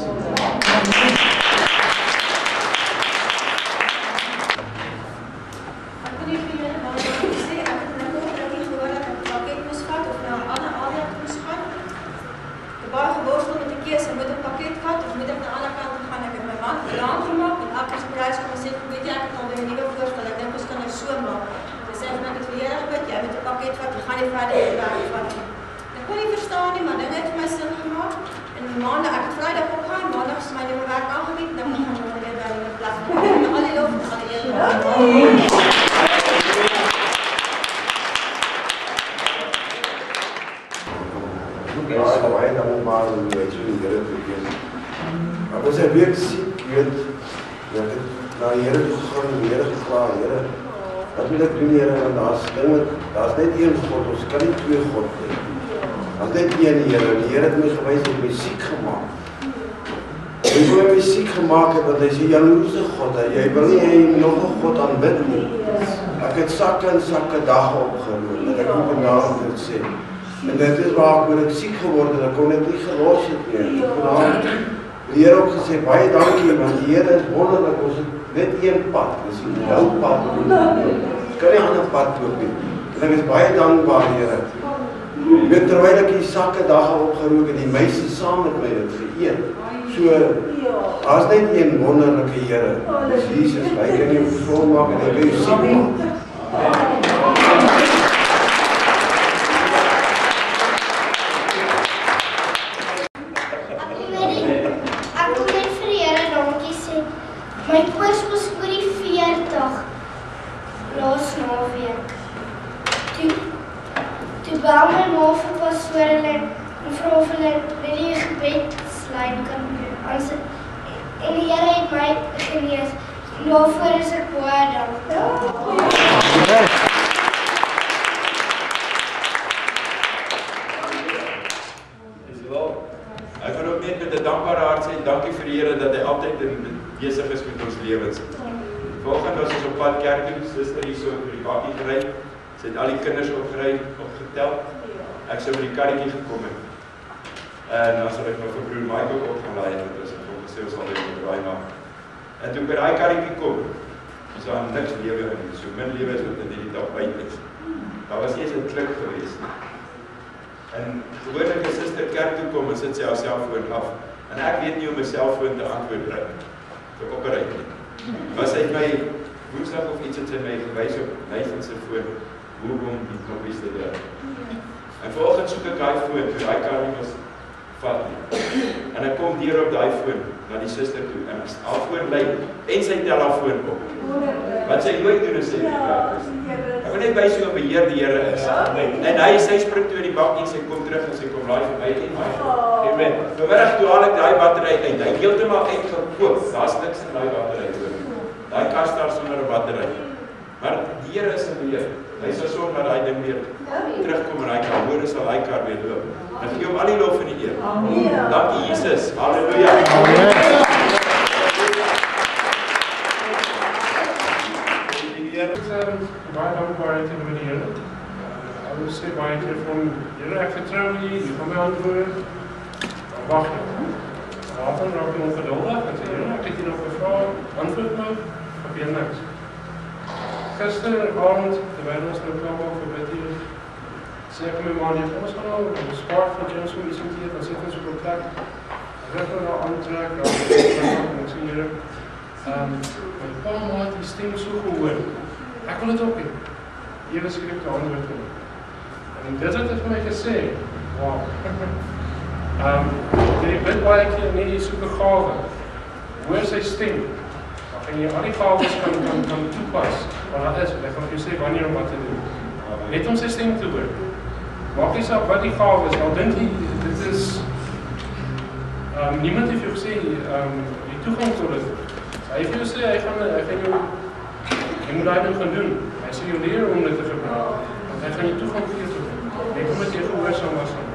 daar's net een God, ons kan nie twee God hê. Daar's net een Here. Die Here het my gewys om musiek gemaak. Hy het my musiek gemaak het want hy sê jaloerse God, jy wil nie hê nog 'n God aanbid nie. Ek het sakke en sakke dae opgeloop dat ek nie vanaand dit sê. En dit is waar ek weer siek geword het. Ek kon dit nie gelos het nie. Vanaand die Here ook gesê baie dankie want die Here is wonderlik. Ons het net een pad. Dis die jou pad. Kan nie 'n ander pad loop nie. En ek is baie dankbaar, Here. Weet terwyl ek die sakke dae opgerook het, die meisie saam met my dit geëet. So daar's net een wonderlike Here. Dis Jesus. Hy kan jou gesond maak en hy kan jou siek maak. Ek wil net vir die Here dankie sê. My koers was oor die 40 laas naweek. Toe bel my ma vir pastoor en vra of hulle die gebedslyn kan doen. En die Here het my genees. En daarvoor is ek baie dankbaar. Ek wil ook net met 'n dankbare hart sê dankie vir die Here dat hy altyd besig is met ons lewens. Vanoggend was ons op pad kerk toe, suster hier so vir die bakkie gery. Sy het al die kinders opgetel. Ek sou by die karretjie gekom het. En dan sal ek my vir broer Michael opgelaai het, want ons gesê ons sal dit draai maak. En toe by daai karretjie kom, is daar niks lewe in nie. So min lewe is wat in hierdie dag buite is. Daar was eers 'n klik geweest. En gewoonlik as suster kerk toe kom en sit sy haar selfoon af. En ek weet nie hoe my selfoon te antwoord bring. Te operate nie. Was hy my Woensdag of iets het sy my gewys op Nathan se foon hoe om die knoppies te druk. En vanoggend soek ek daai foon, toe daai kar nie was vat nie. En ek kom deur op daai foon na die suster toe en haar foon lei en sy tel haar foon op. Wat sy nooit doen is sy werk is. Ek wil net wys hoe beheer die Here is. En sy spring toe in die bak en sy kom terug en sy kom raai vir my en my. Amen. Vanmiddag toe haal ek daai battery uit. Hy heeltemal uitgekoop. Daar's niks in daai battery oor. Daai kar staan sonder 'n battery. Maar die Here is in beheer. Hy sal sorg dat daai ding weer terugkom en hy kan hoor sal hy kar weer loop. Ek gee hom al die lof en die eer. Dankie Jesus. Halleluja. Amen. Baie dankbaarheid in die Here. Ek wil sê baie keer van Here, ek vertrou U, U gaan my antwoord. Dan wag ek. Later raak ek ongeduldig en sê Here, ek het hier nog 'n vraag, antwoord my, gebeur niks. Gisteravond, terwyl ons nou klaar maak vir bid hier, sê ek my man, ons gaan nou op 'n spaar van James om iets te doen, dan sit ons op 'n plek. Ek het nou aantrek, dan ek sê Here, my pa maat die stem so gehoor. Ek wil dit ook hê. Ewe skryf die antwoord vir my. En dit het vir my gesê, wow. Jy bid baie keer nie, jy soek 'n gawe. Hoor sy stem. En jy al die gawes kan toepas. Maar dat is, ek gaan vir jou sê, sê wanneer om wat te doen. Net om sy stem te hoor. Maak nie saak wat die gawe is, al dink jy, dit is, niemand het vir jou gesê, die toegang tot dit. Hy vir jou sê, hy gaan jou, jy moet daai ding gaan doen. Hy sê jou leer om dit te gebruik, want hy gaan jou toegang gee tot dit. Net omdat jy gehoorsaam was aan